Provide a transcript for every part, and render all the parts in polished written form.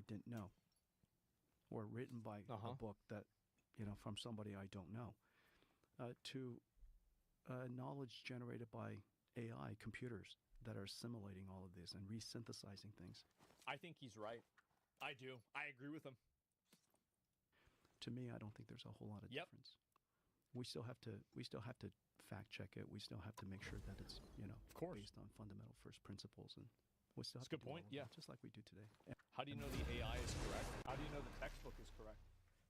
didn't know, or written by a book that, from somebody I don't know, to knowledge generated by AI computers that are assimilating all of this and resynthesizing things. I think he's right. I do. I agree with him. To me, I don't think there's a whole lot of difference. We still have to fact check it. We still have to make sure that it's of course, based on fundamental first principles, and we still have That's a to good point. Yeah, just like we do today. How do you know the AI is correct? How do you know the textbook is correct?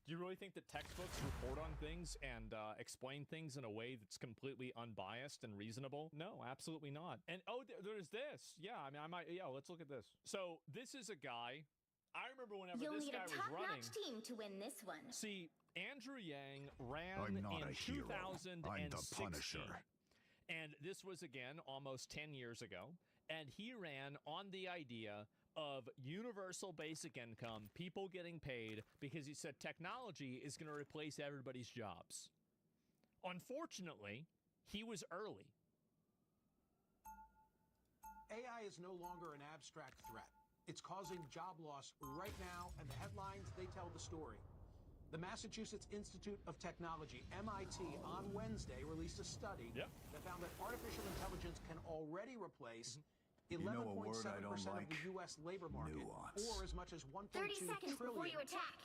Do you really think that textbooks report on things and explain things in a way that's completely unbiased and reasonable? No, absolutely not. And there's this. Yeah, I mean, let's look at this. So this is a guy. I remember whenever this guy was running. You'll need a top-notch team to win this one. See, Andrew Yang ran I'm not in a hero. 2016. I'm the Punisher. And this was, again, almost 10 years ago. And he ran on the idea of universal basic income, people getting paid, because he said technology is going to replace everybody's jobs. Unfortunately, he was early. AI is no longer an abstract threat. It's causing job loss right now, and the headlines, they tell the story. The Massachusetts Institute of Technology, MIT, on Wednesday released a study that found that artificial intelligence can already replace 11.7% of the U.S. labor market, or as much as $1.2 trillion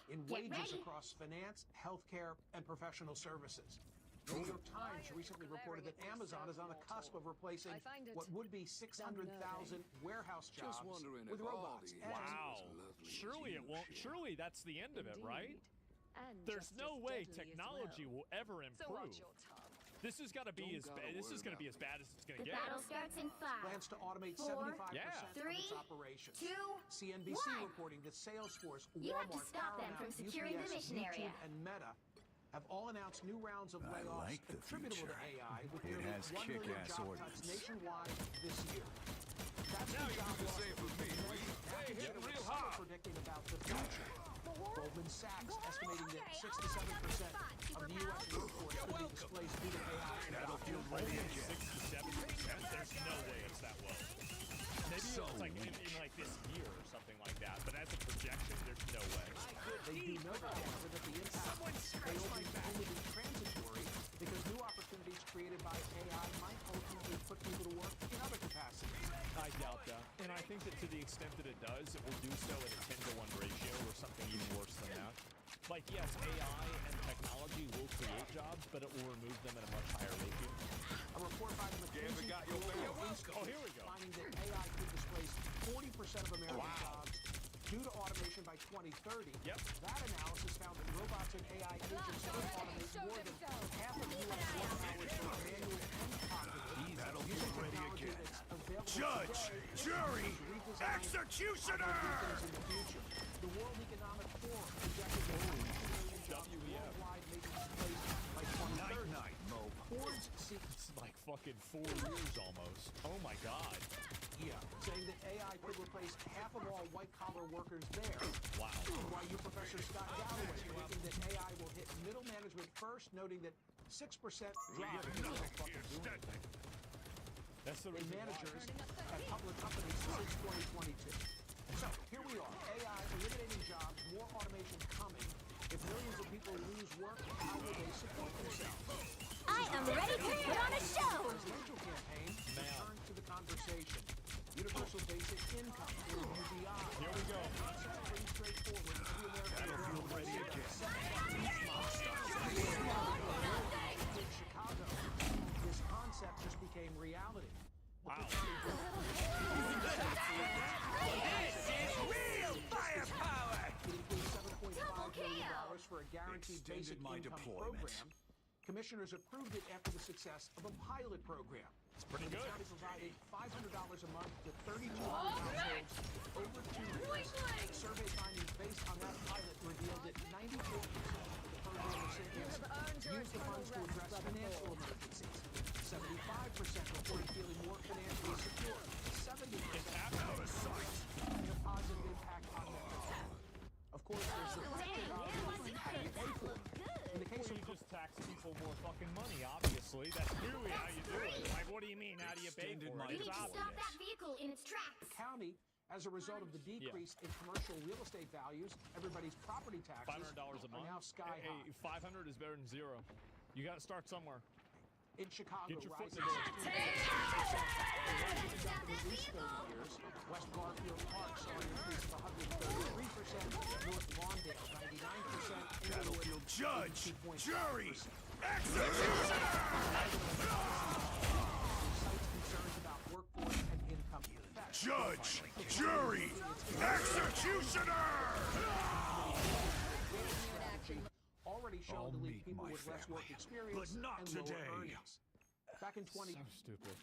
in wages across finance, healthcare, and professional services. The New York Times recently reported that Amazon is on the cusp of replacing what would be 600,000 warehouse jobs with robots. Wow. Surely it won't. Surely that's the end of it, right? There's no way technology will ever improve. This has got to be as bad. This is going to be as bad as it's going to get. The battle starts in 5. Plans to automate 75% of its operations. 2, CNBC 1. reporting that Salesforce, You have to Walmart, stop them from Paramount, securing the UPS, now YouTube, and Meta have all announced new rounds of layoffs attributable to AI, with nearly 1 million job cuts nationwide this year. That's now the you job can loss say it for me. Hey, Getting real some are hot. predicting about the future. Goldman Sachs estimating that 6 to 7% of the U.S. workforce could be displaced due to AI. Battlefield ready again. 6 to 7%. There's no way it's that low. Maybe it's like in like this year or something like that, but as a projection, there's no way. They do know, however, that the impact may only be transitory, because new opportunities created by AI might ultimately put people to work in other capacities. I doubt that. And I think that to the extent that it does, it will do so at a 10-to-1 ratio or something even worse than that. Like, yes, AI and technology will create jobs, but it will remove them at a much higher ratio. A report by the McKinsey Oh, here we go. finding that AI could displace 40% of American jobs due to automation by 2030. That analysis found that robots and AI agents could automate more than half of U.S. work hours for manual and cognitive. Battlefield ready again. Judge, jury, executioner! In the future. The World Economic Forum projected that 90 million jobs worldwide may be displaced by 2030. Night, Mo. Ford's It's like fucking 4 years almost. Oh my god. Yeah, saying that AI could replace half of all white-collar workers there. Wow. While you, Professor Scott Galloway, predicting that AI will hit middle management first, noting that 6% drop in That's the reason managers at public companies since 2022. So, here we are, AI eliminating jobs, more automation coming. If millions of people lose work, how will they support themselves? I am ready to put on a show! Presidential campaign returns to the conversation. Universal basic income, or UBI. Here we go. Pretty straightforward. Battlefield ready again. In Chicago, this concept just became reality. Wow. This is real firepower! It includes $7.5 billion for a guaranteed basic my income deployment. program. Commissioners approved it after the success of a pilot program. It's pretty good. The county provided $500 a month to 3,200 households over 2 years. Survey findings based on that pilot revealed that 94% of the program recipients used the funds to address financial emergencies. 75% reported feeling more financially secure. 70% Out of sight. having a positive impact on mental health. Of course, there's the question of how you pay for it. In the case Well, of you just tax people more fucking money, obviously. That's clearly how you do it. Like, what do you mean? How do you pay for it? We need It's to obvious. stop that vehicle in its tracks. the county, As a result of the decrease in commercial real estate values, everybody's property taxes $500 a month. are now sky Hey, high. 500 is better than zero. You got to start somewhere. In Chicago, Get your foot in rising the door. years, West Garfield Park saw an increase of 133%, North Lawndale 99%, Battlefield judge, 82.5%. jury, executioner! Cites concerns about workforce and income effects. Judge, jury, executioner! Already shown I'll to leave meet people my with less work family, experience but not and today. lower earnings. Back in 2020, stupid.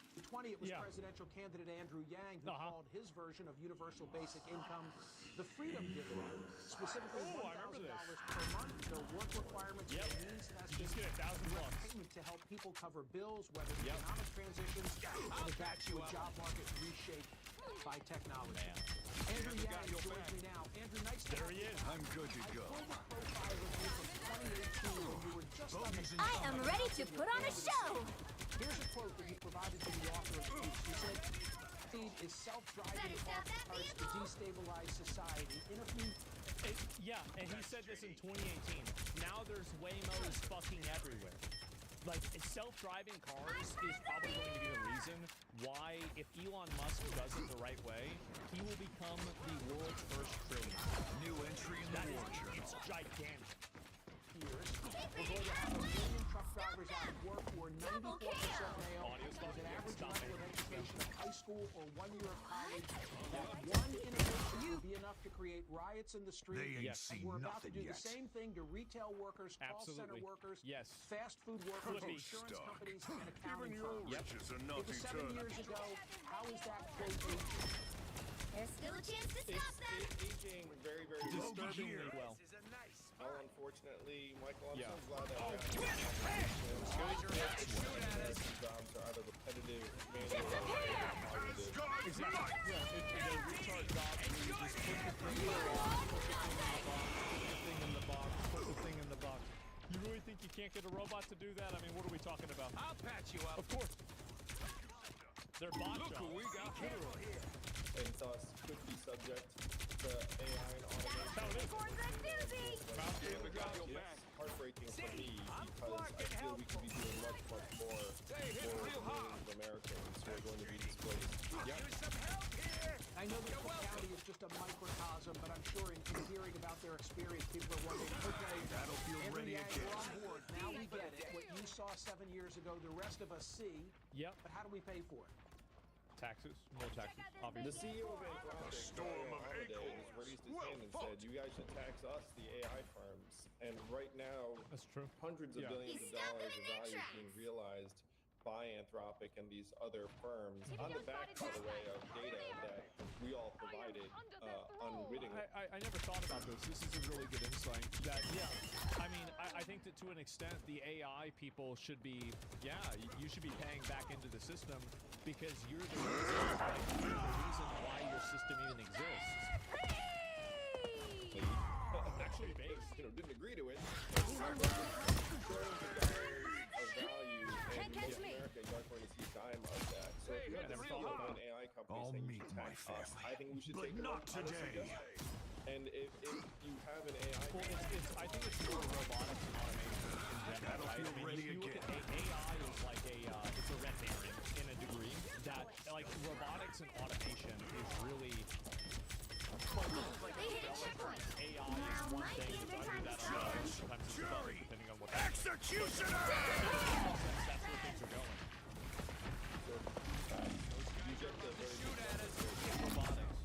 it was Yeah. presidential candidate Andrew Yang who Uh-huh. called his version of universal basic income the freedom dividend, specifically Oh, I remember $1,000 this. per month, no work requirements, Yep. no means testing, You just get $1,000 direct bucks. payment to help people cover bills, weather Yep. economic transitions, and adapt to a job market reshaped by technology. Andrew Yang joins me now. Andrew, nice to There have he you is. back. I'm good to go. I pulled a profile of you from 2018 when you were just on the I am ready to put on a show. Here's a quote that he provided to the author of the piece. He said, "Speed is self-driving car parts to destabilize society." In a few, Yeah, and he said this in 2018. Now there's Waymos fucking everywhere. Like, self-driving cars is probably going to be the reason why, if Elon Musk does it the right way, he will become the world's first trillionaire. New entry in That the is, war journal. it's gigantic. years, we're going to have 1 million truck drivers out of work who are 94% male, Audio's with an fine. average Stop level it. of education of high school or 1 year of college. That one innovation will be enough to create riots in the street. They ain't Yes. And seen we're about to nothing do yet. the same thing to retail workers, call center Absolutely. workers, Yes. fast food workers, Flippy. insurance Stuck. companies, and accounting Even your firms. riches are It nothing was 7 to... years ago. How is that quote aging? There's still a chance to stop them. It's aging very, very Disturbingly well. well. Unfortunately, Michael, I'm Yeah. so glad that we have jobs are either repetitive, manual, or cognitive. Exactly. Yeah, the retard job where you just put the thing in the box, put the thing in the box. You really think you can't get a robot to do that? I mean, what are we talking about? I'll patch you up. Of course. They're bot Look jobs. who we got here. And thus could be subject to AI and automation. That's how it is. For the newbie. It's heartbreaking for me because I feel we could be doing much, much more for millions of Americans who are going to be displaced. I know that Cook County is just a microcosm, but I'm sure in hearing about their experience, people are wondering, okay, Battlefield Andrew ready Yang, again. we're on board. Now we get it. What you saw 7 years ago, the rest of us see. Yep. But how do we pay for it? Taxes. More taxes. The Obviously. CEO of Anthropic, storm of Holiday, hate just raised his will hand and vote. said, "You guys should tax us, the AI firms." And right now, That's true. hundreds of Yeah. billions He's of dollars stuck of in their value tracks. being realized by Anthropic and these other firms If on you the don't back, spot by it, the way, of that's data that we all provided unwittingly. I never thought about this. This is a really good insight. That, yeah, I mean, I think that to an extent, the AI people should be, you should be paying back into the system because you're the reason, like, you're the reason why your system even exists. Actually, based. Didn't agree to it. Trillions of dollars of value, Can't and catch in me. America, you aren't going to see a dime of that. So if you have the never CEO thought of about an AI company I'll saying you meet should my tax us, family, I think we should but take it not up on a today. suggestion. And if you have an AI Well, I think it's more robotics and automation in general, right? I Battlefield mean, ready you look at again. AI is like it's a red herring in a degree that, like, robotics and automation is really, They hit a checkpoint. AI Now is one might thing, be a it's good either time that to or start. sometimes it's the other, depending on what Executioner! that's where things are going. you get the very Robotics.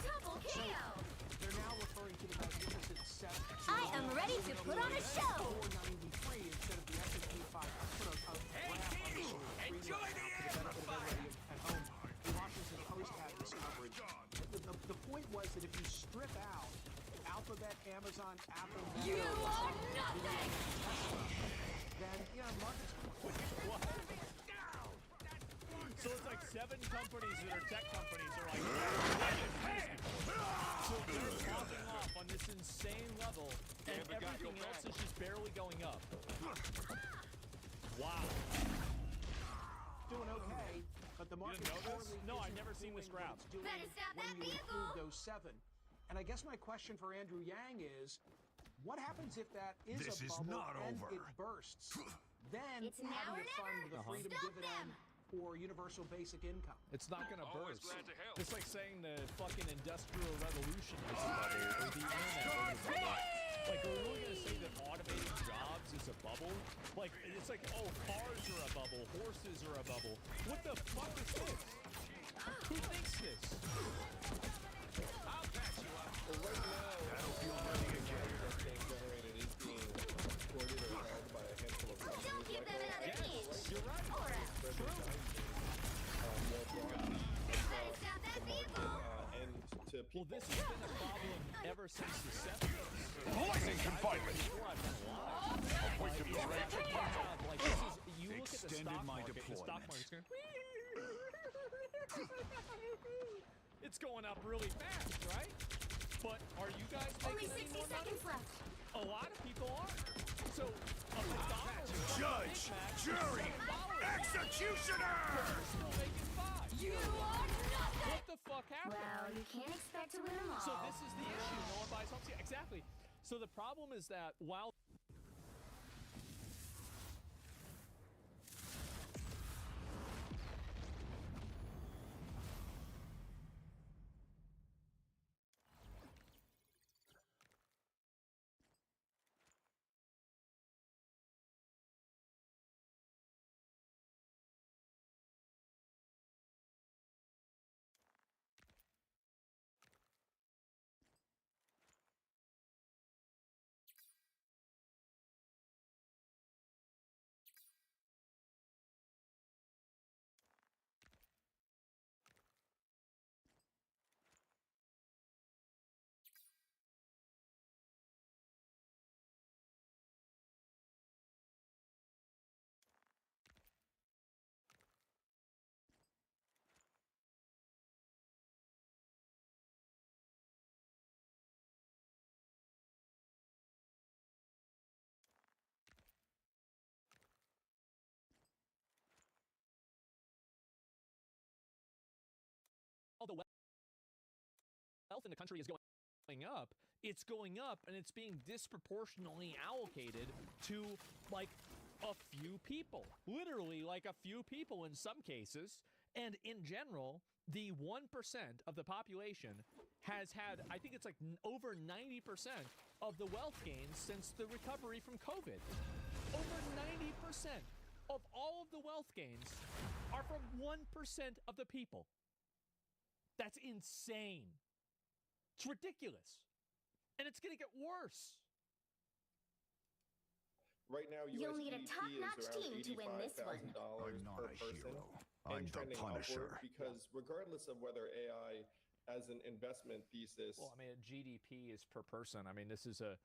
Double kill. They're now referring to the magnificent 7. I am ready to put on a show. 493 instead of the S&P 500. Put a graph on the screen enjoy right the now for the benefit of everybody at home. The Washington Post had this coverage. The point was that if you strip out Alphabet, Amazon, Apple, You Google, are nothing. then markets. So it's like 7 companies that are tech companies are like, so they're popping off on this insane level, and everything else is just barely going up. Wow. Doing okay. but the market didn't know this? clearly No, I've isn't never seen this doing what graph. it's doing Better stop when that you vehicle. include those 7. And I guess my question for Andrew Yang is, what happens if that is This a is bubble not and over. it bursts? Then It's now how do or you fund never. the freedom Stop dividend them. or universal basic income? It's not gonna Always burst. glad to help. It's like saying the fucking industrial revolution is a bubble, or the internet is a bubble. Like, are we really gonna say that automating jobs is a bubble? Like, it's like, oh, cars are a bubble, horses are a bubble. What the fuck is this? Who thinks this? Well, right now, that's being generated is being exported or held by a handful of companies. Don't give them another inch. You're right. Or else. More broadly Better stop that vehicle. and to Well, people. this has been a problem ever since the 70s. Lightning confinement. Before I've been alive. Point of direction. Like, this is, you look at the Extended stock my market, the stock deployment. market's going, it's going up really fast, right? But are you guys Only making any 60 more money? seconds left. A lot of people are. So, a McDonald's or a Judge, Big Mac is jury, $7. executioner! They're still making $5. You are nothing. What the fuck happened? Well, you can't expect to win them all. So this is the issue. No one buys homes. Yeah, exactly. So the problem is that while all the wealth in the country is going up, it's going up and it's being disproportionately allocated to like a few people. Literally like a few people in some cases. And in general, the 1% of the population has had, I think it's like over 90% of the wealth gains since the recovery from COVID. Over 90% of all of the wealth gains are from 1% of the people. That's insane. It's ridiculous. And it's going to get worse. Right now, You'll US need a GDP top-notch is around team to win this one. $85,000 I'm not per a person. hero. And I'm the trending Punisher. upward because regardless of whether AI as an investment thesis, Well, I mean, GDP is per person. I mean, this is a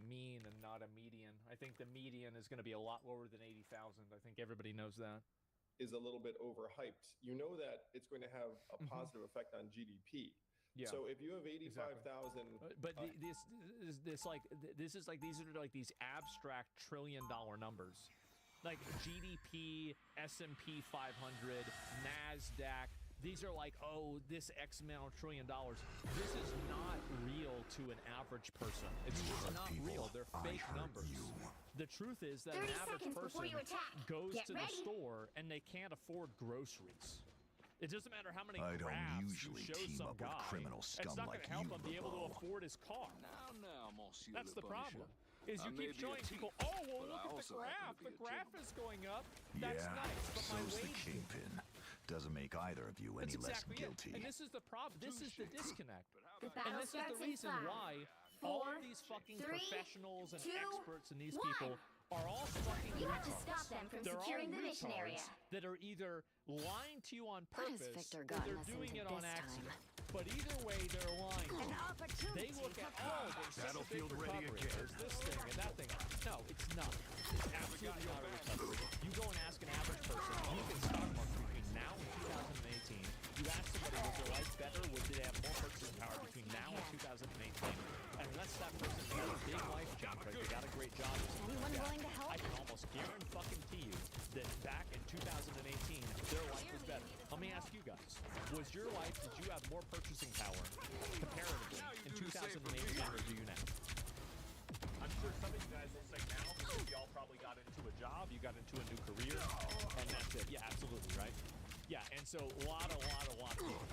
mean and not a median. I think the median is going to be a lot lower than 80,000. I think everybody knows that. is a little bit overhyped. You know that it's going to have a positive effect on GDP. Yeah. So if you have 85,000, But this is like these are like these abstract $1 trillion numbers, like GDP, S&P 500, Nasdaq. These are like, oh, this X amount of $1 trillion. This is not real to an average person. It's just not real. They're fake numbers. The truth is that an 30 average seconds before person you attack. goes Get to the ready. store and they can't afford groceries. It doesn't matter how many I don't graphs usually you show team some up with guy. criminal It's scum not like going to help you, him be able to LeBeau. afford his car. Now, Monsieur That's Le the Punisher. problem. Is I you may keep be a showing thief, people, oh, well, but I look at the also happen graph. to be The a graph gentleman. is going up. That's Yeah, nice, but my so's the wage. kingpin. Doesn't make either of you That's any less exactly guilty. it. And this is the problem. This is the disconnect. The And battle this is the starts in reason 5, why all 4, of these fucking 3, professionals and 2, experts and these 1. people are all fucking You have to retards. stop them from They're securing all the mission retards area. that are either lying to you on What has purpose Victor or gotten they're us doing into it on this accident. time? But either way, they're lying. to An you. opportunity They look at, oh, there's such a big Battlefield ready recovery. again. There's this thing and that thing. No, it's not. It's absolutely not a recovery. You go and ask an average person, you can stock market between now and 2018. You ask somebody, was their life better? Would they have more purchasing power between now and 2018? Unless that person has big life change, right? They got a great job. Anyone willing to help? I can almost guarantee you that back in 2018, their life was better. Let me ask you guys, was your life, did you have more purchasing power comparatively in 2018 or do you now? I'm sure some of you guys will say now because y'all probably got into a job, you got into a new career, and that's it. Yeah, absolutely, right? Yeah, and so a lot of people,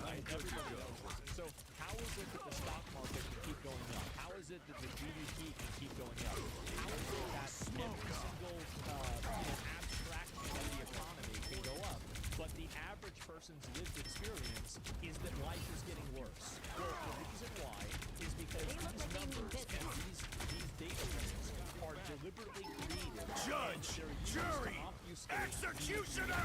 right? Everybody knows this. And so how is it that the stock market can keep going up? How is it that the GDP can keep going up? How is it that every single abstraction of the economy can go up, but the average person's lived experience is that life is getting worse? Well, the reason why is because these numbers and these data points are deliberately created. Judge, jury, executioner!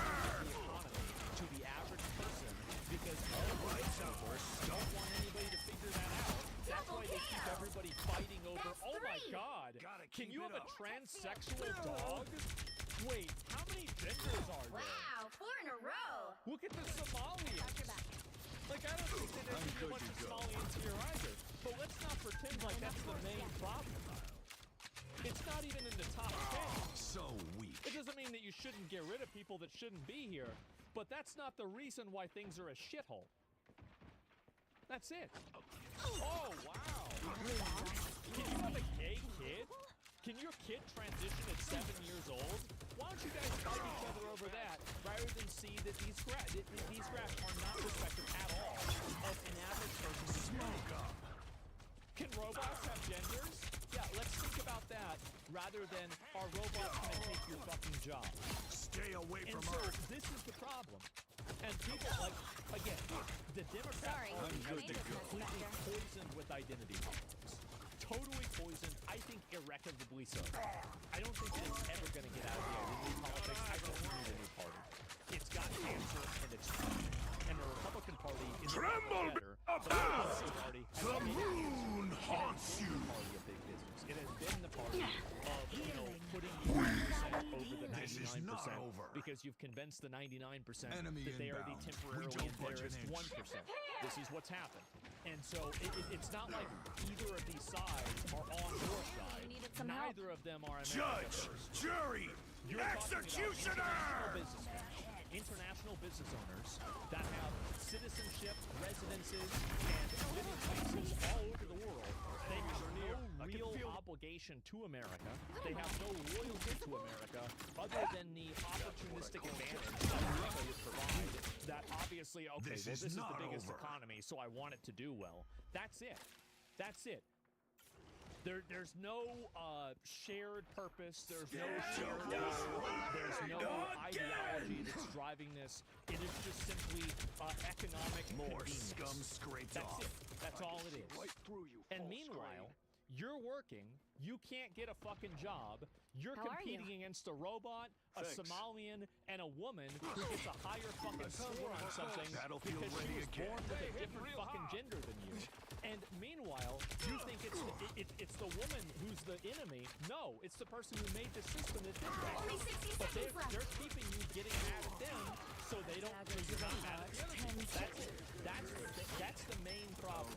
To the average person, because otherwise numbers don't want anybody to figure that out. That's why they keep everybody fighting over. That's Oh my three. God! Gotta Can keep you it have a up. transsexual dog? Wait, how many genders are there? Wow, 4 in a row. Look at the Somalians. Like, I don't think that there should be a bunch of Somalians here either. But let's not pretend like that's the main problem. It's not even in the top 10. So weak. It doesn't mean that you shouldn't get rid of people that shouldn't be here, but that's not the reason why things are a shithole. That's it. Oh, wow. Can you have a gay kid? Can your kid transition at 7 years old? Why don't you guys fight each other over that rather than see that these graphs are not reflective at all of an average person's experience? Can robots have genders? Yeah, let's think about that rather than are robots going to take your fucking job? Stay away And from so her. this is the problem. And people, like, again, the Democrat Sorry, Party has been Inspector. completely poisoned with identity politics. Totally poisoned, I think irrecoverably so. I don't think that it's ever going to get out of the identity politics. I don't need any party. It's got cancer and it's trash. And the Republican Party is Tremble better. about! But the Republican Party has The been moon haunts you. the party of big business. It has been the party of, putting the 1% over the 99%. This is not over. Because you've convinced the 99% Enemy that they are the inbound. We temporarily don't budge an embarrassed inch. 1%. This is what's happened. And so it's not like either of these sides are on your side. needed some help. Neither of them are America Judge, first. jury, You're talking about executioner! international business owners that have citizenship, residences, and living places all over the world. They have no real obligation to America. They have no loyalty to America other than the opportunistic advantage that America would provide. That obviously, okay, This well, is this is not the biggest over. economy, so I want it to do well. That's it. That's it. There's no shared purpose. There's no shared goal. There's no ideology that's driving this. It is just simply economic More convenience. scum scraped That's off. it. That's all it is. Right through you, And false meanwhile, you're working. You can't get a fucking job. You're How are you? competing against a robot, a Thanks. Somalian, and a woman who gets a higher fucking score on something Battlefield because she ready was again. born with a different fucking gender than you. And meanwhile, you think it's the woman who's the enemy. No, it's the person who made the system that did that. Only 60 But seconds left. they're keeping you getting mad at them so they don't so you're not mad at the other people. That's the main problem.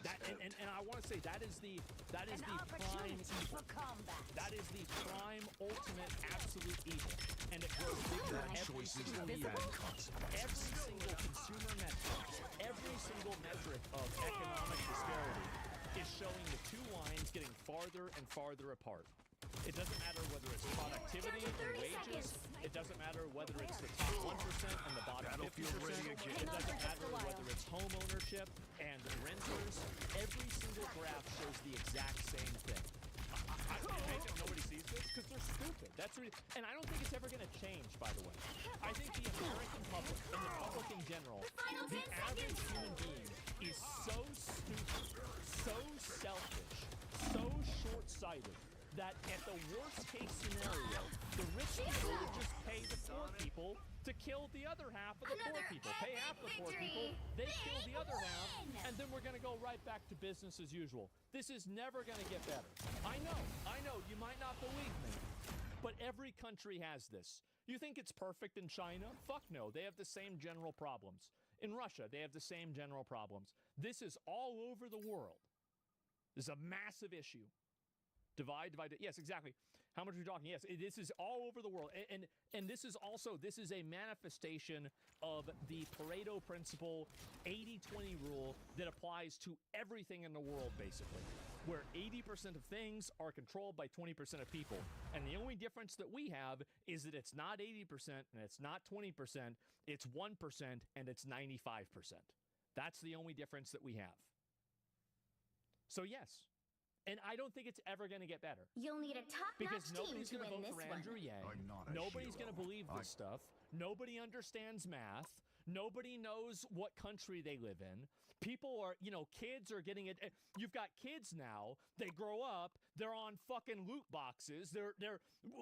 That and I want to say that is the prime Opportunity evil. for combat. That is the prime, ultimate, absolute evil. And it grows bigger That every choice is single the year. bad consequences. Every single consumer metric, every single metric of economic disparity is showing the two lines getting farther and farther apart. It doesn't matter whether it's productivity Down to and 30 wages. seconds. It doesn't matter whether it's the top 1% and the bottom Battlefield 50%. ready again. It doesn't Hang on for just matter a while. whether it's home ownership and renters. Every single graph shows the exact same thing. I hate that nobody sees this because they're stupid. And I don't think it's ever going to change, by the way. I think the American public and the public in general, final the 10 average seconds. human being is so stupid, so selfish, so short-sighted that at the worst case scenario, the rich people would just pay the poor people to kill the other half of the poor Another people. Pay half the epic poor people, victory. they kill the other half, win. and then we're going to go right back to business as usual. This is never going to get better. I know, you might not believe me, but every country has this. You think it's perfect in China? Fuck no, they have the same general problems. In Russia, they have the same general problems. This is all over the world. This is a massive issue. Divide. Yes, exactly. How much are we talking? Yes, this is all over the world. And this is also, this is a manifestation of the Pareto principle, 80-20 rule that applies to everything in the world, basically, where 80% of things are controlled by 20% of people. And the only difference that we have is that it's not 80% and it's not 20%, it's 1% and it's 95%. That's the only difference that we have. So yes. And I don't think it's ever going to get better. You'll need a Because top-notch nobody's team going to to win vote this for Andrew one. Yang. I'm not a Nobody's hero. going to believe this stuff. Nobody understands math. Nobody knows what country they live in. People are, kids are getting it. You've got kids now. They grow up. They're on fucking loot boxes. They're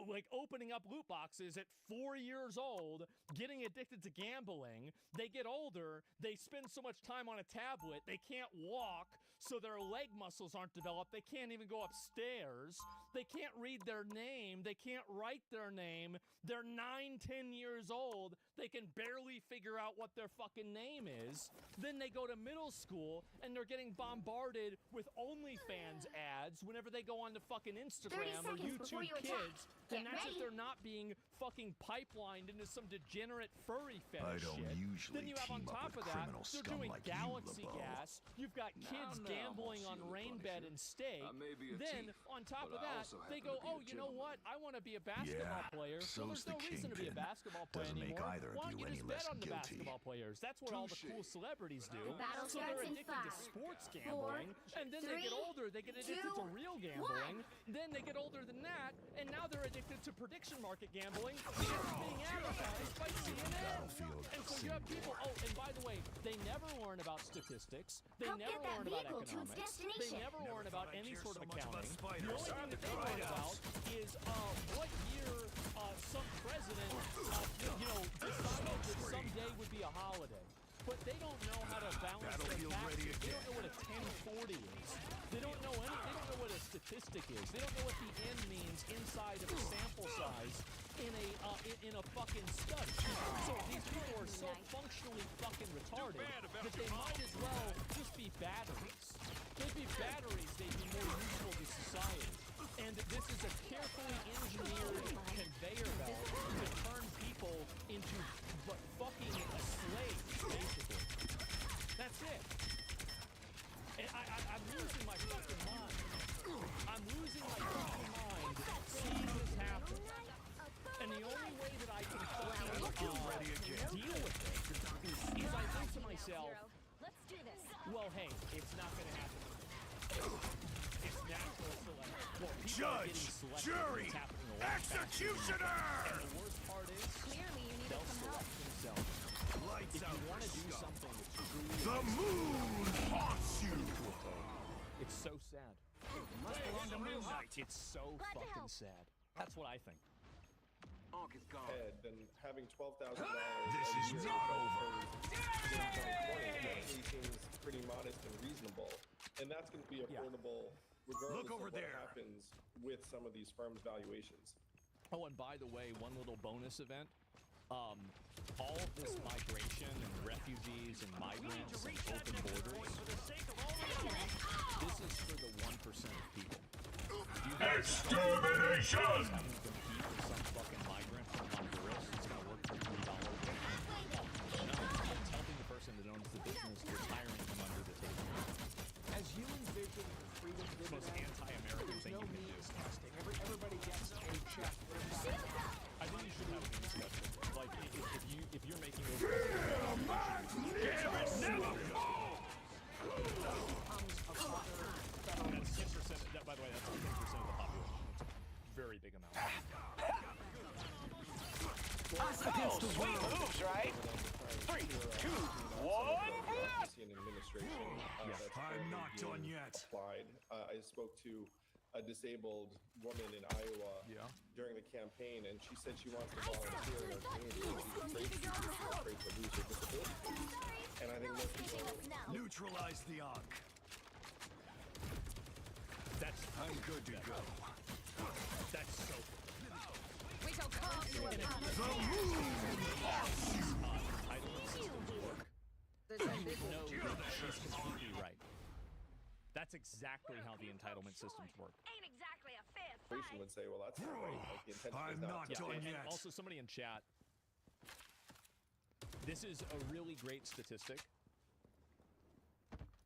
like opening up loot boxes at 4 years old, getting addicted to gambling. They get older. They spend so much time on a tablet. They can't walk, so their leg muscles aren't developed. They can't even go upstairs. They can't read their name. They can't write their name. They're 9-10 years old. They can barely figure out what their fucking name is. Then they go to middle school and they're getting bombarded with OnlyFans ads whenever they go on to fucking Instagram or 30 seconds before YouTube you attack. Kids. And Get that's if ready. they're not being fucking pipelined into some degenerate furry fetish I don't shit. usually Then you have on team up top with of that, criminal they're scum doing like you, Galaxy LeBeau. Gas. You've got kids gambling on Monsieur rain the bed Punisher. and steak. I may be a Then thief, on top of but I that, also they happen go, to be oh, a you know what? gentleman. I want to be a basketball player. so's Well, there's no the reason to be a Kingpin. basketball player Doesn't make anymore. either of Why don't you you any just bet less on the guilty. basketball players? That's what all the Touche. cool celebrities do. Battle So they're starts in addicted to 5, sports 4, gambling, and then they get 3, older, they get addicted to 2, real gambling. Then they get older than that, and now they're addicted to prediction market gambling because it's being advertised by CNN. Battlefield And so you have people, oh, and by the way, they never learn about statistics. They Help never get that learn about vehicle to its economics. They destination. never learn about any sort of accounting. The spiders. only thing that they learn about is what year some president, decided that someday would be a holiday. But they don't know how to balance their Battlefield ready taxes. They again. don't know what a 1040 is. They don't know they don't know what a statistic is. They don't know what the N means inside of a sample size in a fucking study. So these people are so functionally fucking retarded that they might as well just be batteries. They'd be batteries, they'd be more useful to society. And this is a carefully engineered conveyor belt to turn people into fucking slaves, basically. That's it. And I'm losing my fucking mind. I'm losing my fucking mind seeing this happen. And the only way that I can fucking deal with it is I think to myself, Let's do this. well, hey, it's not going to happen. It's natural selection. Well, people are Judge, getting selected. jury, It's happening a lot faster. executioner! And the worst part is, Clearly, you needed they'll some help. select themselves. Lights If out you want to for do scum. something that's truly The moon haunts you! it's so sad. It's so Glad to fucking help. sad. That's what I think. Ark is gone. Head, then having $12,000 This a is year not for over. 2020 actually seems pretty modest and reasonable, and that's going to be affordable regardless Look over of what there. happens with some of these firms' valuations. Oh, and by the way, one little bonus event. All of this migration and refugees and migrants and open borders, this is for the 1% of people. Extermination! Having to compete with some fucking migrant from Honduras who's going to work for $3. No, it's helping the person that owns the business retiring from under the table. As you envision the freedom It's the most dividend, anti-American there's thing no you can do. means testing. Everybody gets a check. I think you should have an discussion. Like, if you're making over that's 10%. That, by the way, that's 10% of the population. It's a very big amount. Against the world. Moves, right? 3, 2, 1. Bureaucracy and administration. That's I'm currently not done being yet. Applied. I spoke to a disabled woman in Iowa during the campaign, and she said she wants to volunteer in her community. She's afraid to lose her disability. And I think most people Neutralize the Ankh. I'm good to go. That's so We shall come to a The moon haunts you! entitlement systems work. No, she's completely right. That's That's exactly how the entitlement systems work. Ain't exactly a fair Corporation would say, well, that's not right. Like, the intention I'm is not not to done and yet. also somebody in chat. This is a really great statistic.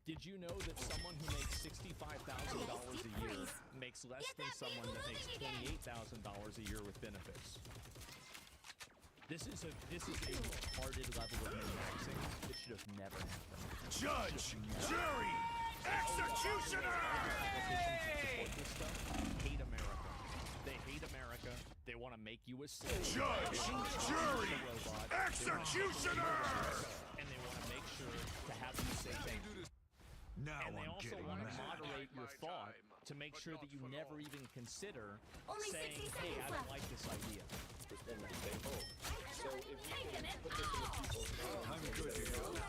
Did you know that someone who makes $65,000 a year makes less than someone that makes $28,000 a year with benefits? This is a retarded level of min-maxing that should have never happened. Judge, jury, executioner! Support this stuff, hate America. They hate America. They want to make you a slave. Judge, jury, executioner! And they want to make sure to have you say thank you. Now And they I'm also getting want to mad. moderate your thought to make sure that you never even consider Only saying, 60 hey, I seconds don't left. like this idea. just want to stay home. So if you Taking can it put this into people's hands, I'm good to go. and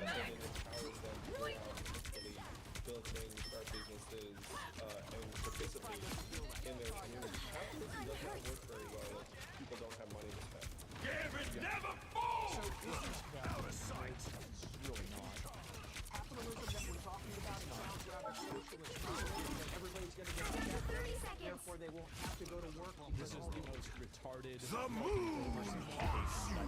then it empowers them to go out and hopefully build things, start businesses, and participate in their community. Capitalism does not work very well if people don't have money to spend. David never falls! Out of sight. It's really not. Capitalism that we're talking about sounds rather socialist. Everybody's going to get together, 30 seconds. therefore they won't have to go to work. This is the most retarded. The moon haunts you.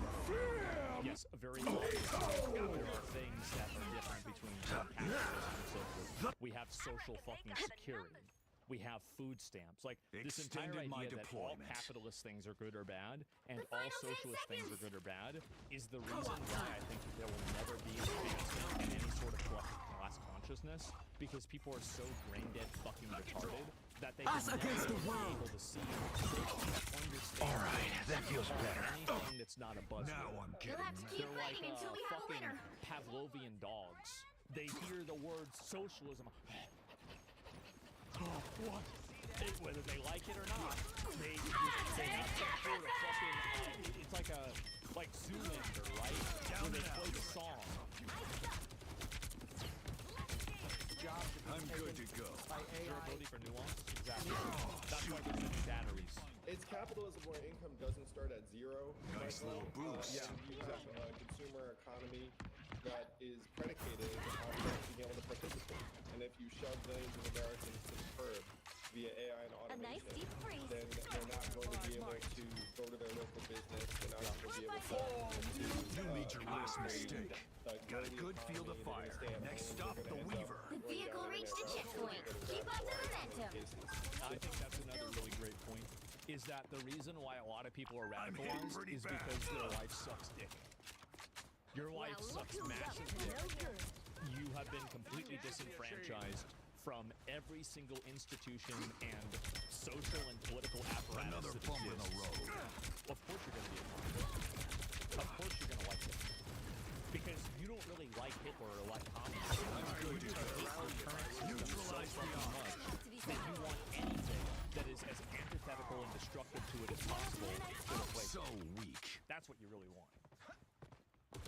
Yes, very well. There are things that are different between capitalism and socialism. We have social fucking security. We have food stamps. Like this entire Extended my idea that all deployment. capitalist things are good or bad, and The all final 10 socialist things are seconds. good or bad, is the reason why I think there will never be an advancement in any sort of collective class consciousness, because people are so brain dead fucking retarded that they Us can against never the be world. able to see, they can't understand. All right, that feels better. Anything that's not a buzzword. Now I'm You'll getting have to mad. keep They're like fighting until we have a fucking winner. Pavlovian dogs. They hear the word socialism. Oh, what? Whether they like it or not, they have some sort of fucking. It's like Zoolander, right? Where they play the song. Jobs to be I'm good to taken go. by AI. Durability for nuance. Exactly. That's why there's new batteries. It's capitalism where income doesn't start at zero. Nice little boost. And you have a consumer economy that is predicated on them being able to participate. And if you shove millions of Americans to the curb via AI and A nice automation, deep freeze. then they're not going to be able to go to their local business. They're not going to be able to You made your last mistake. grow Got a the good field of economy, they're fire. gonna stay at Next home, stop, they're the gonna end up Weaver. The going vehicle down reached the internet checkpoint. browsers, Keep up the momentum. cases. I think that's another really great point. Is that the reason why a lot of people are I'm hit radicalized pretty is bad. because their life sucks dick. Your life Well, look sucks who's up massive to dick. no good. You have been completely disenfranchised from every single institution and social and political apparatus Another that bump in the exists. road. Of course you're going to be a communist. Of course you're going to like it. Because you don't really like Hitler or like communism. I'm good to go. Neutralize the much that you want anything that is as antithetical and destructive to it as possible to replace So it. weak. That's what you really want.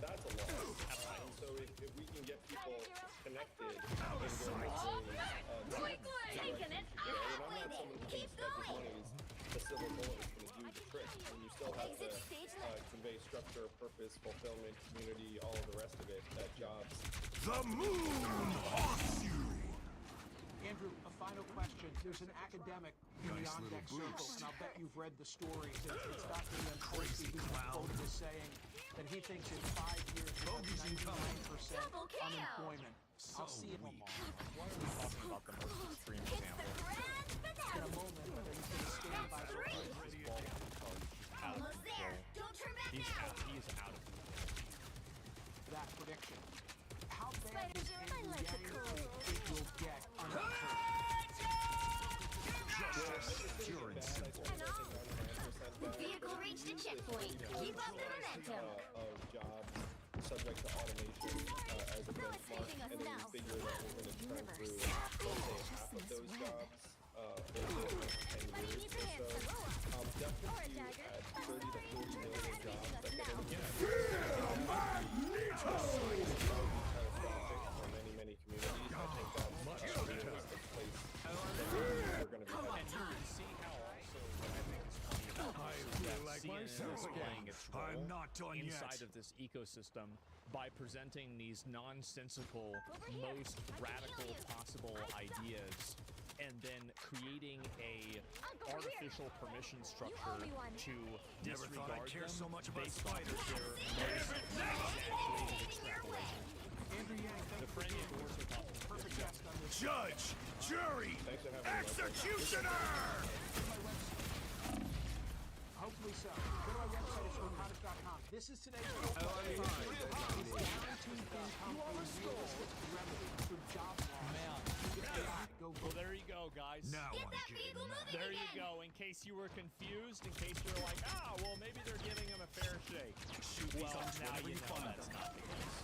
That's a lot. And so if we can get people connected in their local Taking it. and I'm not someone who Keep thinks that this going. money is the silver bullet is going to do the trick. And you still have to Exit stage left. convey structure, purpose, fulfillment, community, all of the rest of it, that jobs. The moon haunts you. Andrew, a final question. There's an academic in the Nice on little deck circle, boost. and I'll bet you've read the stories. It's Dr. Ian Crazy Tracy who's clown. quoted as saying that he thinks in 5 years we'll Bogeys have incoming. 99% Double KO. unemployment. I'll see it weak. Why are we talking about the most extreme It's the example? grand in a finale. moment whether he's going to stand by Three. His ball charge is out of Almost there. control. Don't turn back He now. is out of control. that prediction. How bad Spider is Joe, I Andrew like the Yang cool. think it will get unemployed? Justice, pure and simple. And all. The vehicle reached the checkpoint. Keep up the momentum. Of jobs subject to automation as a No, it's benchmark, saving us and then now. we figure that we're going to turn through, Universe. let's say, half of those jobs over the next 10 But he years needs or a hand so. to roll up. Definitely Or a at dagger. 30 to 40 million jobs that Now. can catastrophic for many, many communities. I think that's a realistic place that we're going to be heading. And you can see how also what I think is funny about this is that CNN is playing its role I'm not done inside yet. of this ecosystem by presenting these nonsensical, most radical possible ideas, and then creating a artificial permission structure to Never thought I'd disregard care them so much about based off of spiders. their most exaggerated extrapolation. Andrew Yang, thank The you for friendly being doors are talking. perfect guest on this. Judge, jury, Thanks for having me. executioner! Hopefully so. Go to our website at showcottage.com. This is today's show. It's guaranteed income, a realistic remedy for job loss. Go Well, there you go, guys. Now Get I'm that getting vehicle mad. moving There you again. go. In case you were confused, in case you're like, well, maybe they're giving him a fair shake. Shoot these Well, off now whenever you you know find that's them. not the case.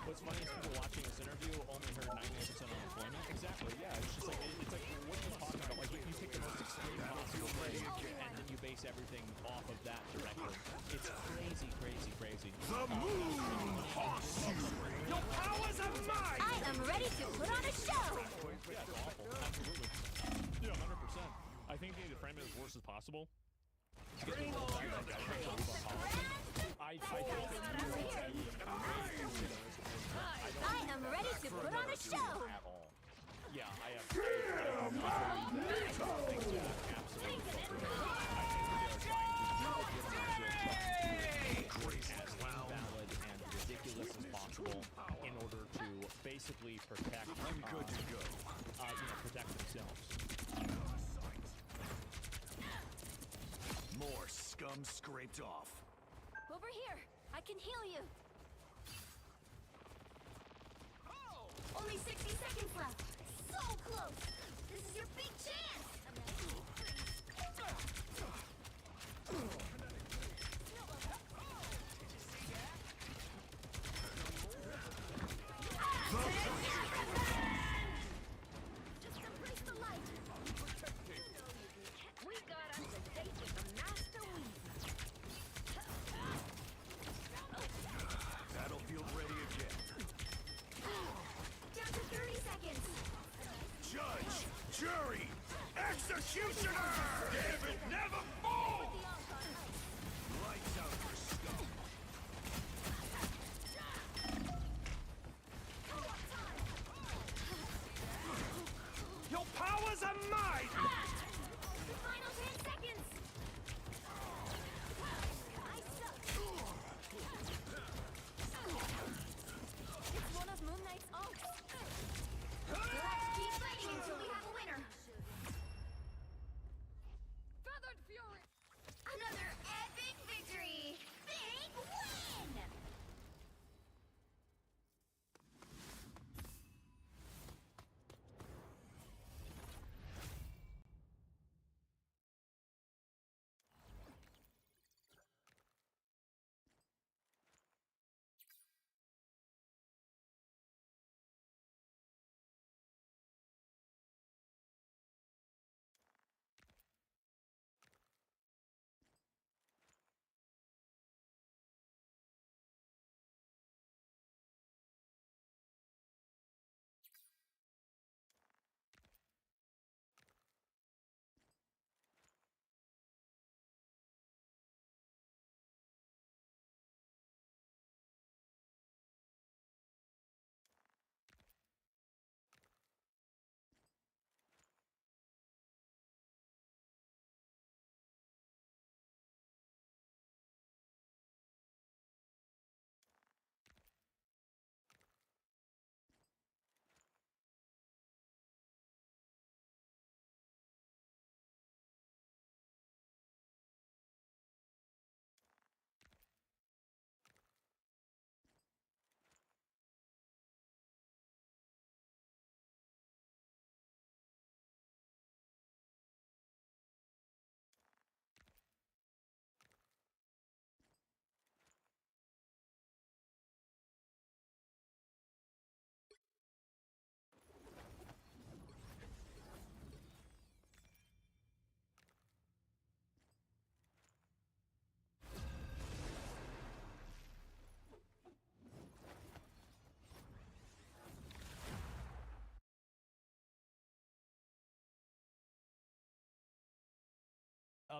What's funny is people watching this interview only heard 99% unemployment. Exactly, yeah. It's just like, it's like, what are you talking about? Like, you take the most extreme possible thing, and then you base everything off of that directly. It's crazy, crazy, crazy. The moon haunts you! Your powers are mine! I am ready to put on a show. Yeah, it's awful. Absolutely. Yeah, 100%. I think they need to frame it as worse as possible. I am ready to put on a show. At all. Yeah, I have. I think that absolutely. As invalid and ridiculous as possible in order to basically protect. I'm good to go. Protect themselves. More scum scraped off. Over here. I can heal you. Only 60 seconds left. So close. This is your big chance. Just embrace the light. We got us a date with the Master Weaver. Battlefield ready again. Down to 30 seconds. Judge, jury, executioner! David never falls! Lights out for scum. Your powers are mine! Final 10 seconds. I suck. It's one of Moon Knight's ults. Let's keep fighting until we have a winner. Feathered Fury.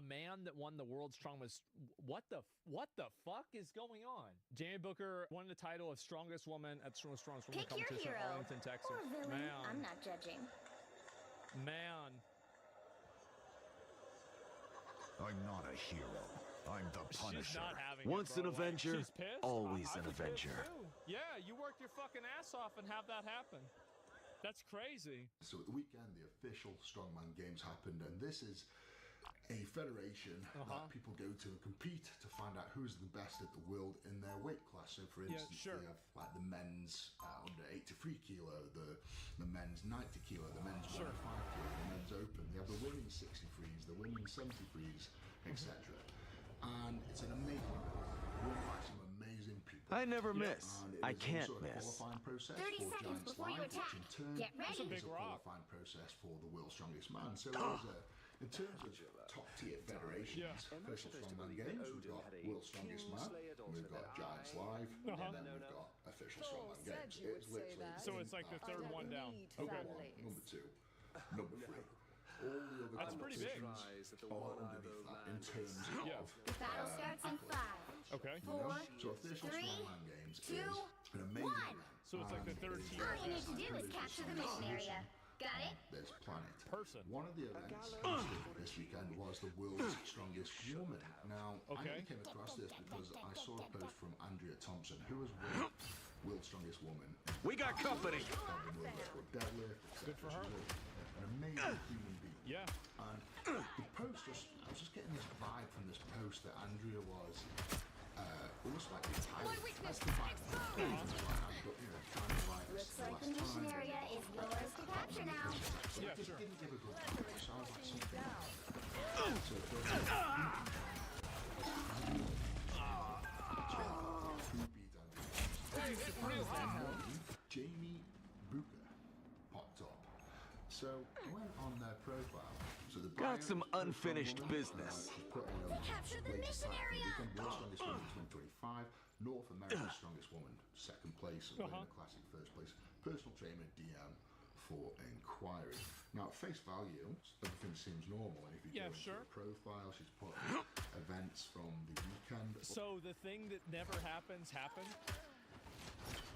a man that won the world's strongest. What the fuck is going on? Jamie Booker won the title of strongest woman at Strongest Woman Pick your competition in hero. Arlington, Texas. Or villain. Man, I'm not judging. man. I'm not a hero. I'm the Punisher. She's not having Once it, bro. an Avenger, She's pissed. always I'd an be pissed Avenger. too. Yeah, you worked your fucking ass off and have that happen. That's crazy. So at the weekend, the official Strongman Games happened, and this is a federation that people go to compete to find out who's the best at the world in their weight class. So, for instance, they have like the men's under 83 kilo, the men's 90 kilo, the men's 105 kilo, the men's open. They have the women's 60 the women's 70 etc. And it's an amazing run by some amazing people. I never miss. I can't also a miss. qualifying process 30 for seconds Giant before you Slide, attack. which in turn Get ready. is a Big rock. qualifying process for the world's strongest man. So there's in terms of top tier federations, official Strongman Games, we've got World's Strongest Man, we've got Giants Live, and then we've got official Strongman Games. It's literally So it's like the third one down. number one, number two, number three. All the other That's pretty big. are underneath that in terms of The battle starts in 5. Okay. you know, 4, so official 3, Strongman Games 2, is an amazing 1. event. So it's like the third tier. All you need to do is capture the mission area. Got it? There's Planet. Person. One of the events hosted this weekend was the world's strongest woman. Now, I only came across this because I saw a post from Andrea Thompson, who was world's strongest woman. We got company. Deadlift, Good for her. An amazing human being. Yeah. And the post I was just getting this vibe from this post that Andrea was almost like retired. That's the vibe. Looks like the mission area is yours to capture now. Yeah, sure. Didn't give a good vibe, so I was like something. Jamie Booker popped up. So I went on their profile. So the Got some unfinished business. Capture the mission area. World's Strongest Woman 2025, North America's Strongest Woman, second place, and winning the classic first place. Personal trainer DM for inquiry. Now, at face value, everything seems normal. And if you go into her profile, she's put events from the weekend. So the thing that never happens happened.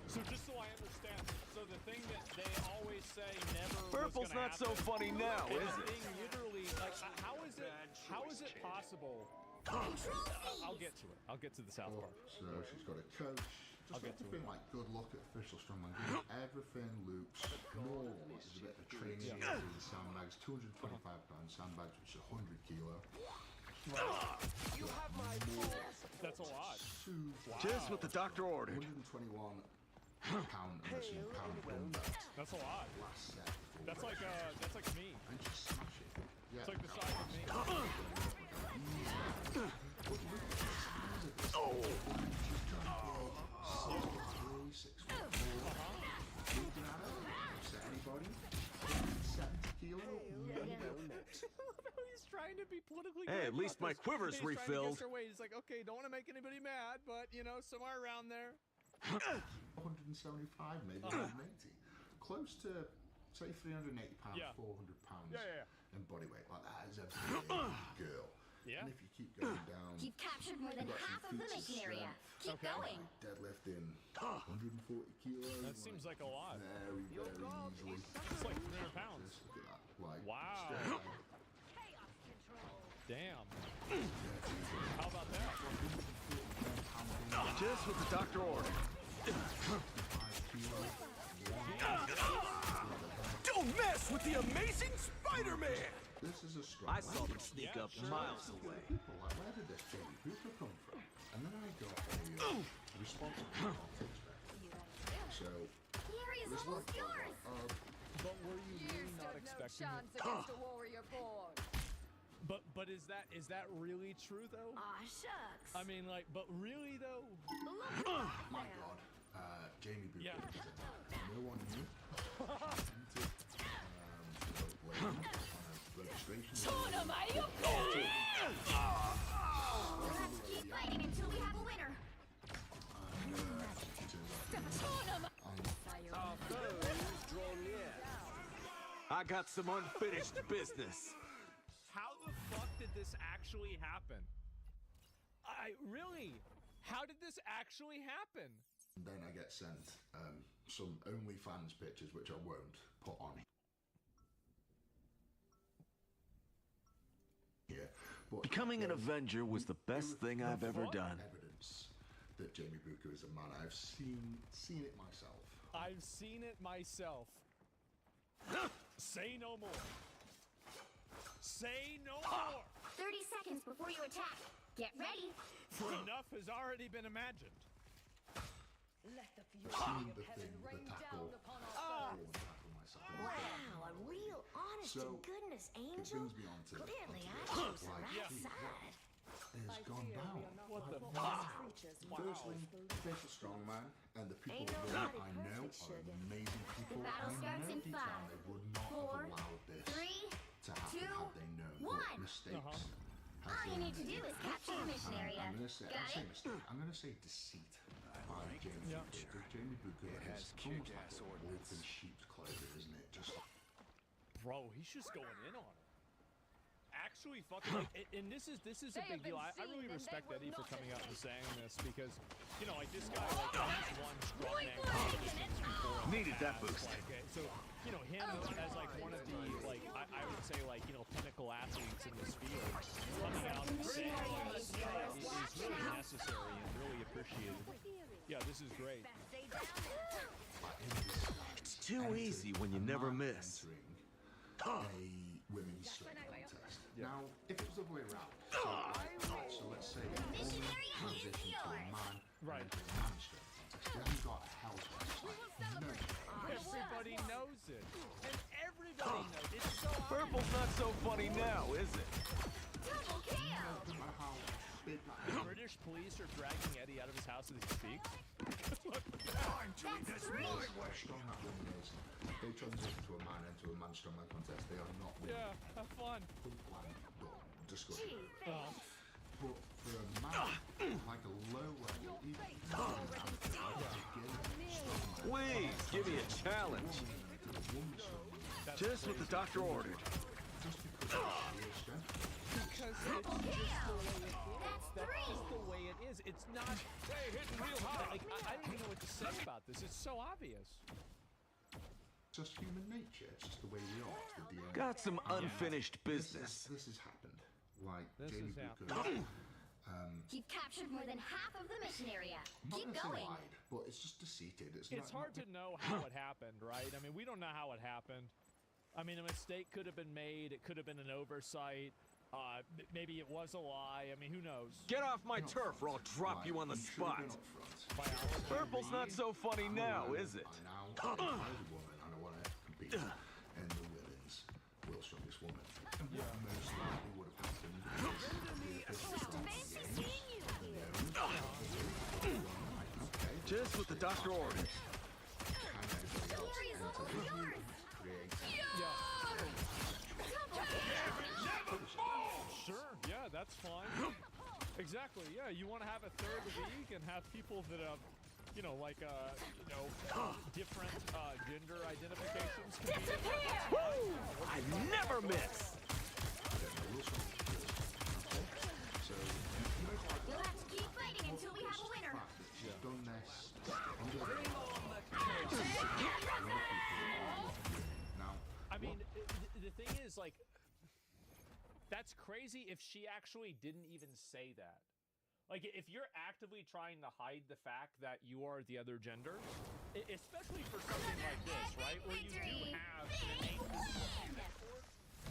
So just so I understand, so the thing that they always say never Purple's was gonna not so happen, funny now, and is the it? thing literally, like, how is it possible? I'll get to it. I'll get to the South Park. So she's got a coach. Just everything like good luck at official strongman games. Everything looks normal. There's a bit of training in the sandbags. 225 pound sandbags, which is 100 kilo. You have my That's a lot. Wow. Just what the doctor ordered. 121 pound and dumbbells. That's a lot. Last set. That's like me. And just smash it. Yeah. It's like the size of me. He's trying to be politically Hey, correct at least about my my quiver's refilled. He's like, okay, don't want to make anybody mad, but you know, somewhere around there. 175, maybe 180. Close to, say, 380 pounds, 400 pounds in body weight. Like that is a big girl. Yeah. And if you keep going down, You've captured more than half of the mission area. Keep going. Deadlifting 140 kilos. That seems like a lot. Very, very easily. It's like 300 pounds. Just look at that. Like, wow. straight away. Damn. How about that? Just what the doctor ordered. Don't mess with the Amazing Spider-Man! This is a strong I saw them sneak up miles away. People like, where did this Jamie Booker come from? And then I got a response from So, The area's almost yours. But were you really not expecting it? Against a warrior born. But is that really true though? Aw, shucks. I mean, like, but really though? my God, Jamie Booker is no one knew. Registration. We'll have to keep fighting until we have a winner. I got some unfinished business. How the fuck did this actually happen? How did this actually happen? And then I get sent some OnlyFans pictures, which I won't put on here. But becoming an Avenger was the best thing I've ever done. Evidence that Jamie Booker is a man. I've seen it myself. I've seen it myself. Say no more. Say no more. 30 seconds before you attack. Get ready. For enough has already been imagined. Let the fury of heaven rain down upon our myself. Wow, a real honest to goodness angel. Clearly, I chose the right side. Has gone down. What the Firstly, Facial Strongman and the people that I know are amazing people. The battle starts in 5, They would not 4, have allowed this 3, to happen 2, had they known 1. what mistakes. All you need to do is capture the mission area. I'm gonna say, Got it? I'm gonna say deceit by Jamie Booker. Because Jamie Booker is almost like a wolf in sheep's clothing, isn't it? Just bro, he's just going in on it. Actually, fucking, and this is a big deal. I really respect Eddie for coming out and saying this because, you know, like this guy, like he's one strongman competition before. Needed that boost. Like, so, you know, him as like one of the like I would say like you know pinnacle athletes in this field, coming out and saying this is really necessary and really appreciated. Yeah, this is great. It's too easy when you never miss. A women's strength contest. Now, if it was the other way around, so let's say transition to a man and a man's strength contest. We haven't got a housewife. Everybody knows it, and everybody knows it. It's so Purple's not so funny now, is it? Double KO. No matter how big The British police are dragging Eddie out of his house as he speaks. That's 3. How strong that woman is. They transition to a man into a man's strongman contest. They are not winning. Yeah, have fun. Disgusting. But for a man, like a low level, Please, give me a challenge. Just what the doctor ordered. Because that's just the way it is. It's not. Hey, hitting real hard. Like, I don't even know what to say about this. It's so obvious. Just human nature. It's just the way we are. It's the DNA. Got some unfinished business. This has happened. Like This Jamie has Booker. You've captured more than half of the mission area. Keep Not going. lied, but it's just deceited. It's hard to know how it happened, right? I mean, we don't know how it happened. I mean, a mistake could have been made. It could have been an oversight. Maybe it was a lie. I mean, who knows? Get off my turf or I'll drop you on the spot. Purple's not so funny now, is it? I'm a woman and I want to compete in the women's World's Strongest Woman. And what most likely would have happened is just what the doctor ordered. Sure, yeah, that's fine. Exactly, yeah. You want to have a third league and have people that have, you know, like, different gender identifications. Woo! I never miss. You'll have to keep fighting until we have a winner. I mean, the thing is, like, that's crazy if she actually didn't even say that. Like, if you're actively trying to hide the fact that you are the other gender, especially for something like this, right, where you do have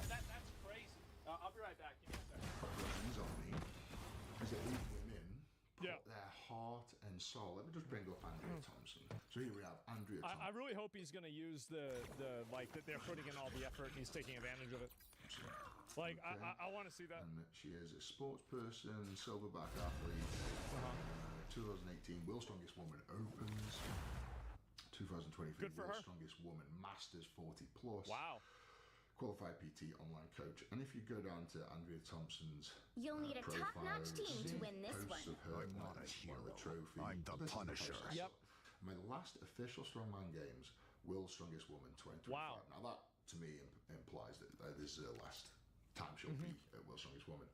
that's crazy. I'll be right back. Give me a second. Is that these women put their heart and soul. Let me just bring up Andrea Thompson. So here we have Andrea Thompson. I really hope he's going to use the like that they're putting in all the effort and he's taking advantage of it. Like, okay. I want to see that. And she is a sports person, silverback athlete. 2018 World's Strongest Woman Opens. 2023 World's Strongest Woman Masters 40 Plus. Wow. Qualified PT online coach. And if you go down to Andrea Thompson's you'll need a top-notch team to win this one. Of her I'm not a hero. Trophy. I'm the Punisher. Yep. My last official Strongman Games, World's Strongest Woman 2025. Wow. Now that to me implies that this is her last time she'll be World's Strongest Woman.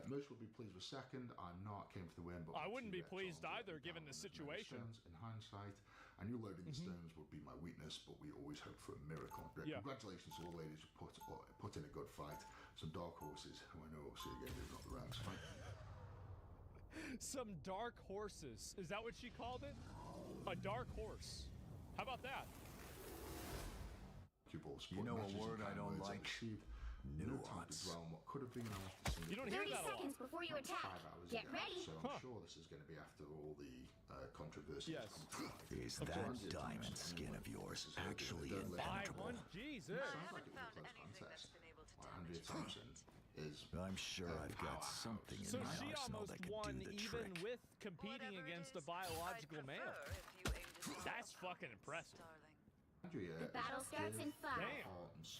Most will be pleased with second. I'm not. Came for the win, but I wouldn't be pleased either, given the situation. In hindsight, I knew loading the stones would be my weakness, but we always hope for a miracle. Congratulations to all ladies who put in a good fight. Some dark horses who I know will see again moving up the ranks. Some dark horses. Is that what she called it? A dark horse. How about that? You know a word I don't like? Nuance. You don't hear 30 seconds before you attack. Get ready. So I'm sure this is going to be after all the controversy. Yes. Is that diamond skin of yours actually impenetrable? Jesus. Sounds like it was a close contest. Andrea Thompson is. I'm sure I've got something in my arsenal that could do the trick. Even with competing against a biological male. That's fucking impressive. Andrea the battle starts in 5,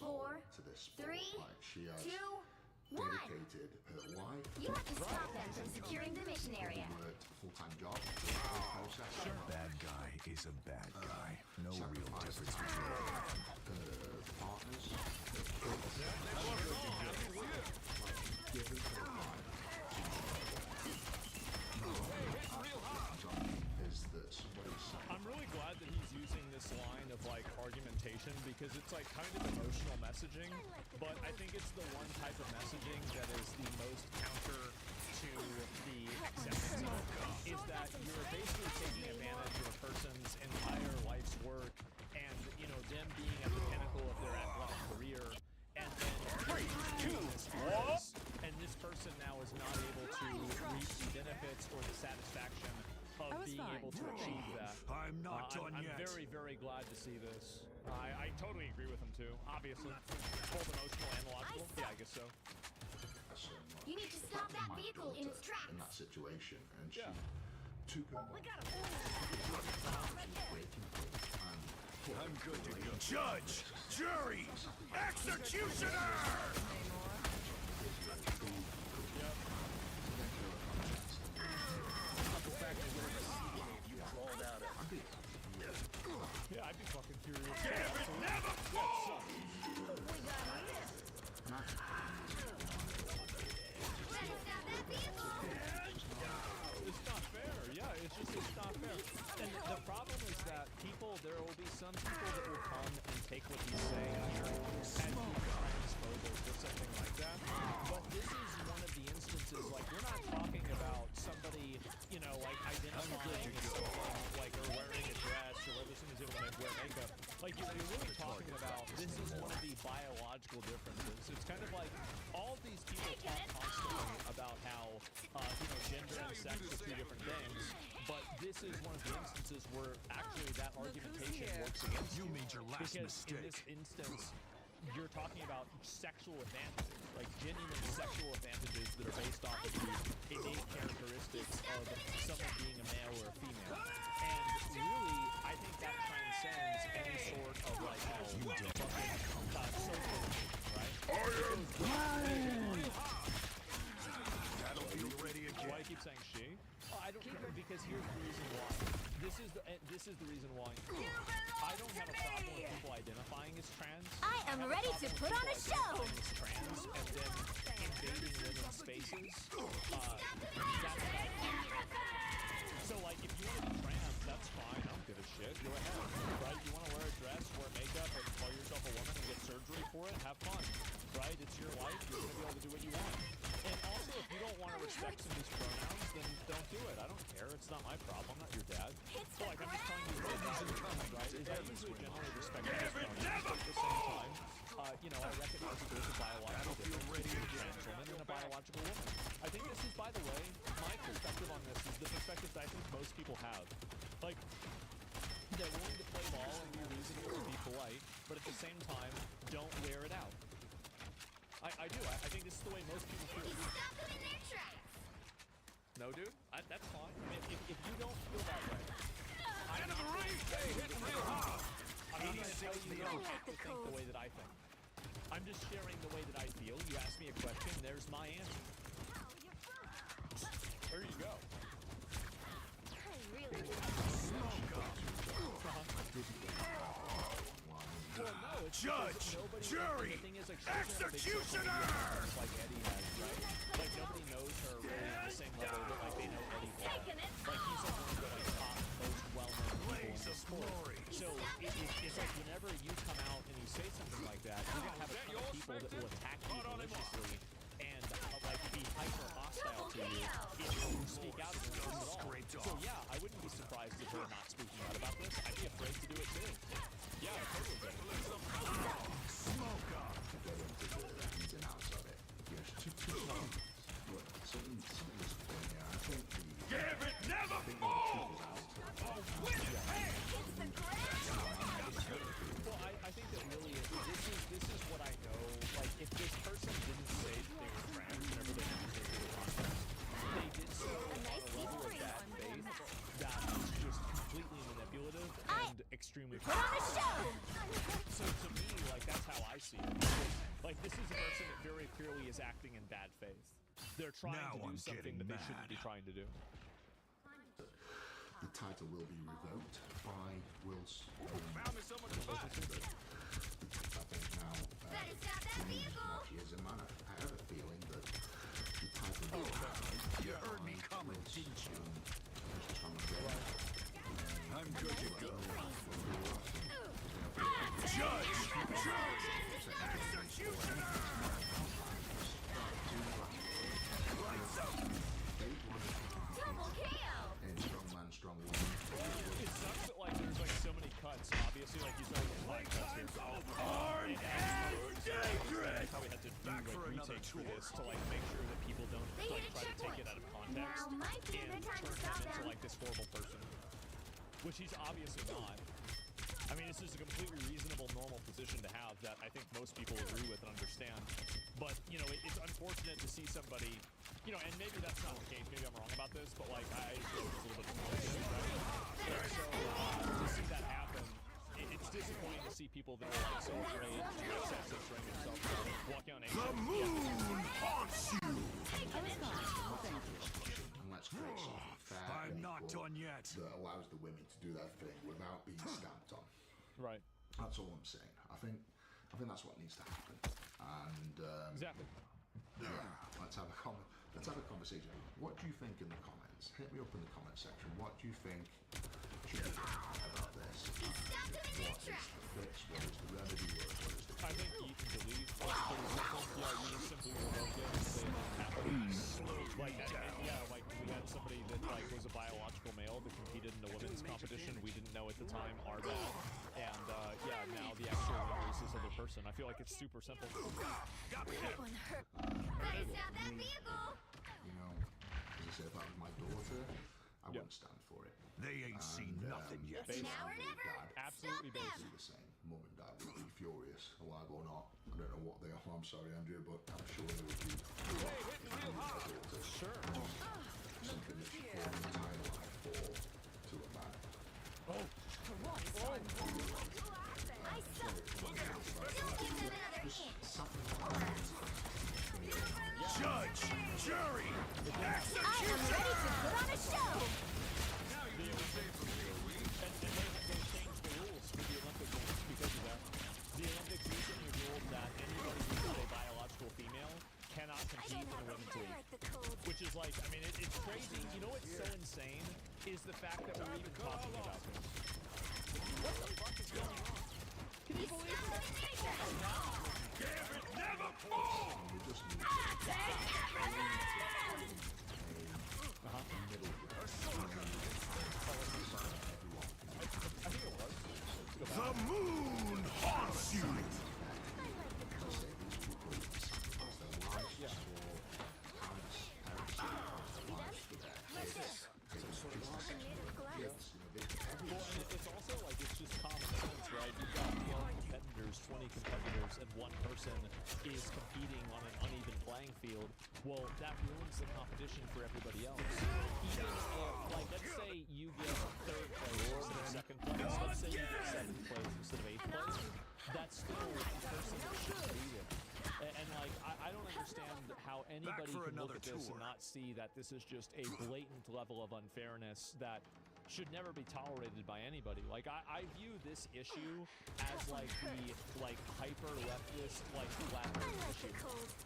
4, 3, 2, 1. Dedicated her life. You have to stop them from securing the mission area. Worked a full-time job. Bad guy is a bad guy. No real difference between partners. I'm really glad that he's using this line of like argumentation because it's like kind of emotional messaging, but I think it's the one type of messaging that is the most counter to the acceptance of it, is that you're basically taking advantage of a person's entire life's work and, you know, them being at the pinnacle of their athletic career, and then this person now is not able to reap the benefits or the satisfaction of being able to achieve that. I'm not done yet. I'm very, very glad to see this. I totally agree with him too. Obviously, both emotional and logical. Yeah, I guess so. You need to stop that vehicle in its tracks. In that situation, and she took him. We got I'm good to go. Judge, jury, executioner. Yeah, I'd be fucking curious. Never fall! It's not fair. Yeah, it's not fair. And the problem is that there will be some people that will come and take what he's saying here and transpose it or something like that. But this is one of the instances, like, we're not talking about somebody, you know, like, identifying as something, like, or wearing a dress, or whether somebody's able to wear makeup. Like, you're really talking about, this is one of the biological differences. It's kind of like, all of these people talk constantly about how, you know, gender and sex are two different things, but this is one of the instances where actually that argumentation works against you. You made your last mistake. In this instance, you're talking about sexual advantages, like genuine sexual advantages that are based off of the innate characteristics of someone being a male or a female. And really, I think that transcends any sort of like, you know, social, right? That'll be ready again. Why do you keep saying she? Oh, I don't care, because here's the reason why. This is the reason why. I don't have a problem with people identifying as trans. I am ready to put on a show. As trans and then invading women's spaces. So like, if you want to be trans, that's fine. I don't give a shit. Go ahead, right? You want to wear a dress, wear makeup, and call yourself a woman and get surgery for it? Have fun, right? It's your life. You're gonna be able to do what you want. And also, if you don't want to respect somebody's pronouns, then don't do it. I don't care. It's not my problem. I'm not your dad. So like, I'm just telling you what is incoming, right? Is I usually generally respect people's pronouns, but at the same time, you know, I recognize that there's a biological difference between a trans woman and a biological woman. I think this is, by the way, my perspective on this is the perspective that I think most people have. Like, they're willing to play ball and be reasonable and be polite, but at the same time, don't wear it out. I do. I think this is the way most people feel. Stop them in their tracks. No, dude. That's fine. I mean, if you don't feel that way, End of the ring! Hey, hitting real hard! I'm not going to tell you you don't have to think the way that I think. I'm just sharing the way that I feel. You ask me a question, there's my answer. There you go. I really Well, no, Judge, jury, executioner! Like Eddie has, right? Like nobody knows her really on the same level that like they know Eddie well. Like he's like one of the like top most well-known people in the sport. So it's like whenever you come out and you say something like that, you're gonna have a ton of people that will attack you maliciously and like be hyper hostile to you if you speak out against this at all. So yeah, I wouldn't be surprised if her not speaking out about this. I'd be afraid to do it too. Yeah, I totally get it. Smoke up! To go into the ins and outs of it. Yes, but something was going there. I think Give it never falls! Well, I think that really this is what I know. Like, if this person didn't say that they were friends whenever they entered into the contract, they did so on a level of bad faith that is just completely manipulative and extremely So to me, like, that's how I see it. Like, this is a person that very clearly is acting in bad faith. They're trying to do something that they shouldn't be trying to do. the title will be revoked by Will's Found me someone to fight! I think now, he is a man. I have a feeling that the title will be You heard me coming, didn't you? I'm good to go. Judge! Executioner! Lights up! Double KO! And strong man, strong woman. It sucks that like there's like so many cuts. Obviously, like you said, like cuts here. Armed and dangerous! Probably had to do like retakes for this to like make sure that people don't like try to take it out of context Now might be a and good time to turn stop him into them. like this horrible person, which he's obviously not. I mean, this is a completely reasonable, normal position to have that I think most people agree with and understand. But, you know, it's unfortunate to see somebody, you know, and maybe that's not the case, maybe I'm wrong about this, but, like, I feel it's a little bit unfortunate, right? And so, to see that happen, it's disappointing to see people that are, like, so afraid to accept censoring themselves, walking on eggshells. The moon haunts you! And let's create something fair I'm and not equal done yet. that allows the women to do their thing without being stamped on. Right. That's all I'm saying. I think that's what needs to happen. And exactly. Yeah, let's have a conversation. What do you think in the comments? Hit me up in the comment section. What do you think should be done about this? What is the fix? What is the remedy? What is the I think you can delete pretty simple. Yeah, you just simply revoke it and say it didn't happen. Like that, yeah, like we had somebody that like was a biological male that competed in a women's competition. We didn't know at the time our bad. And yeah, now the actual winner is this other person. I feel like it's super simple. That one hurt. Better stop that vehicle! You know, as I said, if that was my daughter, I wouldn't stand for it. They ain't seen nothing yet. It's now or never! Absolutely Stop basic. them! The same. Mum and dad would be furious, alive or not. I don't know what they are. I'm sorry, Andrew, but I'm sure they would be. Sure. Something that she fought her entire life for to a man. Oh. I suck! Don't give them another hint! Judge! Jury! I am ready to Executioner! put on a show! And they changed the rules for the Olympic Games because of that. The Olympics recently ruled that anybody who's not a biological female cannot compete in a women's league. Which is like, I mean, it's crazy. You know what's so insane is the fact that we're even talking about this. What the fuck is going on? Can you believe it? Give it never falls! The moon haunts you! It's also like, it's just common sense, right? You've got 12 competitors, 20 competitors, and one person is competing on an uneven playing field. Well, that ruins the competition for everybody else. Even if, like, let's say you get third place instead of second place. Let's say you get seventh place instead of eighth place. That's still the person that shouldn't be there. And like, I don't understand how anybody can look at this and not see that this is just a blatant level of unfairness that should never be tolerated by anybody. Like, I view this issue as like the hyper leftist flat earth issue.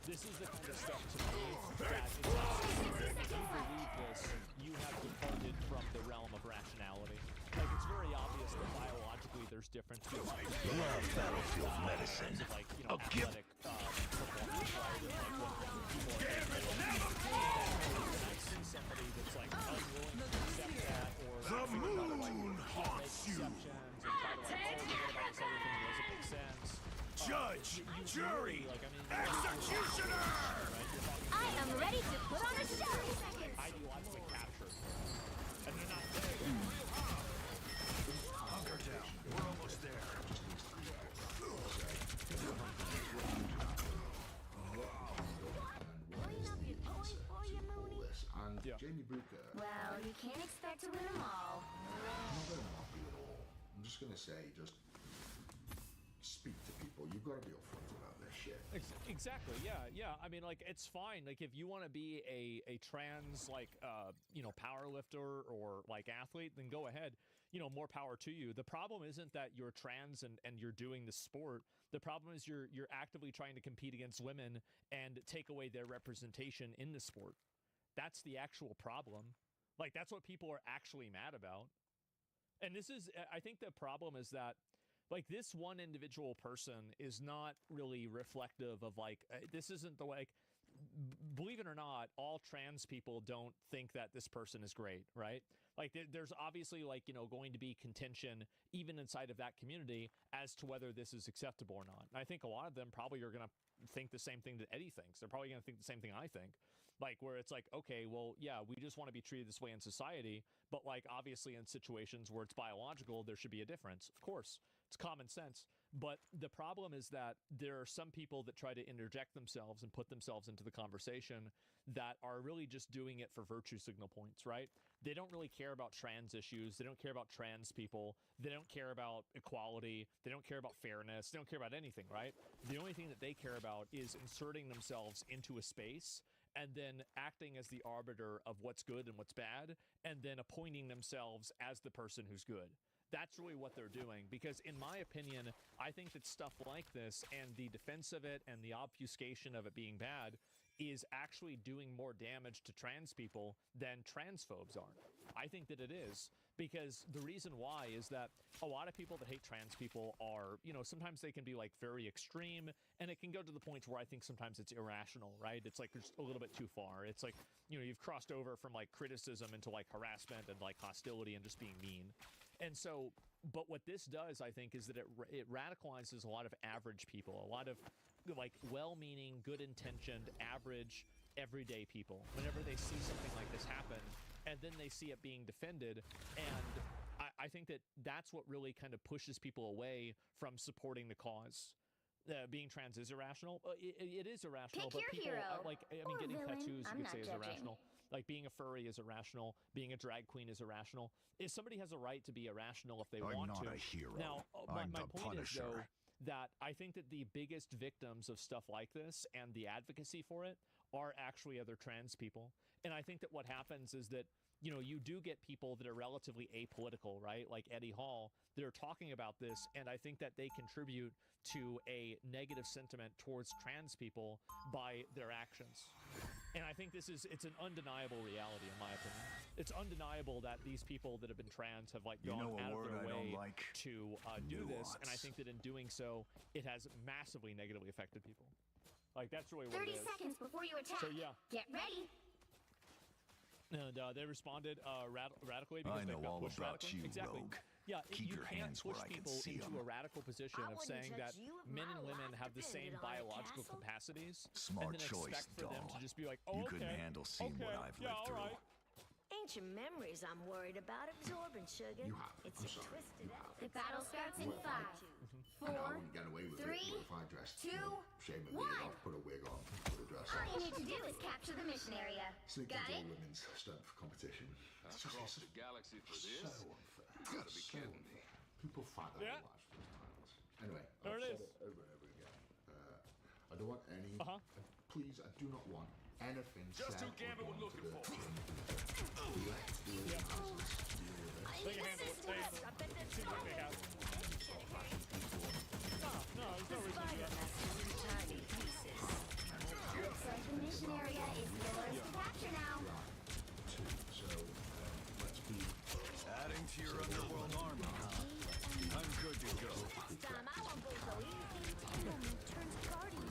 This is the kind of stuff to me that if you believe this, you have departed from the realm of rationality. Like, it's very obvious that biologically there's difference between battlefield medicine. Like, you know, athletic performance, right? And like when people I see somebody that's like unwilling to accept that, or the moon haunts you. Judge, jury, executioner. I am ready to put on a show. Ideologically captured, and they're not there. Hunker down. We're almost there. And Jamie Brooker. Well, you can't expect to win them all. I'm not gonna mock you at all. I'm just gonna say, just speak to people. You've got to be upfront about this shit. Exactly. Yeah. I mean, like, it's fine. Like, if you want to be a trans, like, you know, power lifter or like athlete, then go ahead. You know, more power to you. The problem isn't that you're trans and you're doing the sport. The problem is you're actively trying to compete against women and take away their representation in the sport. That's the actual problem. Like, that's what people are actually mad about. And this is, I think the problem is that, like, this one individual person is not really reflective of, like, this isn't the, like, believe it or not, all trans people don't think that this person is great, right? Like, there's obviously, like, you know, going to be contention even inside of that community as to whether this is acceptable or not. And I think a lot of them probably are going to think the same thing that Eddie thinks. They're probably going to think the same thing I think. Like, where it's like, okay, well, yeah, we just want to be treated this way in society, but, like, obviously in situations where it's biological, there should be a difference. Of course, it's common sense. But the problem is that there are some people that try to interject themselves and put themselves into the conversation that are really just doing it for virtue signal points, right? They don't really care about trans issues. They don't care about trans people. They don't care about equality. They don't care about fairness. They don't care about anything, right? The only thing that they care about is inserting themselves into a space and then acting as the arbiter of what's good and what's bad, and then appointing themselves as the person who's good. That's really what they're doing, because in my opinion, I think that stuff like this and the defense of it and the obfuscation of it being bad is actually doing more damage to trans people than transphobes are. I think that it is, because the reason why is that a lot of people that hate trans people are, you know, sometimes they can be like very extreme, and it can go to the point where I think sometimes it's irrational, right? It's like just a little bit too far. It's like, you know, you've crossed over from like criticism into like harassment and like hostility and just being mean. And so, but what this does, I think, is that it radicalizes a lot of average people, a lot of like well-meaning, good-intentioned, average, everyday people. Whenever they see something like this happen, and then they see it being defended, and I think that that's what really kind of pushes people away from supporting the cause. Being trans is irrational. It is irrational, but people like, I mean, getting tattoos, you could say, is irrational. Like, being a furry is irrational. Being a drag queen is irrational. If somebody has a right to be irrational if they want to. I'm not a hero. Now, I'm my the point Punisher. is, though, that I think that the biggest victims of stuff like this and the advocacy for it are actually other trans people. And I think that what happens is that, you know, you do get people that are relatively apolitical, right? Like Eddie Hall, that are talking about this, and I think that they contribute to a negative sentiment towards trans people by their actions. And I think it's an undeniable reality, in my opinion. It's undeniable that these people that have been trans have like gone out of their way to do this, and I think that in doing so, it has massively negatively affected people. Like, that's really what it is. 30 seconds before you attack. So yeah, Get ready. And they responded radically because I know they got all pushed about radically. you, Exactly. rogue. Yeah, Keep you your can't hands where push I can people see into a radical position of saying that men and women have the same biological capacities, Smart and then choice, expect for them to doll. just be like, oh, You couldn't okay, handle seeing okay, what I've yeah, lived through. all right. Ancient memories I'm worried about absorbing, sugar. You have. It's I'm a sorry. twisted You have. The battle starts in 5, I know I wouldn't get away with 3, it if I dressed. 2, Shame at me. 1. I'll put a wig on, put a dress All on. you need to do is capture the mission area. Sneak Got into it? a women's stunt competition. It's just Across the galaxy for this? so unfair. You gotta be So kidding me. unfair. People fight their Yeah. lives for these titles. Anyway, There I've it said is. it over and over again. I don't want any. Please, I do not want anything Just said who Gambit or was done looking to for. the left, the organizers, the They can handle it. Seems like they have. No, there's no reason to do that. Looks like the mission area is yours to capture now. So let's be Adding to your underworld army, huh? I'm good to go. Time I won't go so easy. Enemy turns guardian.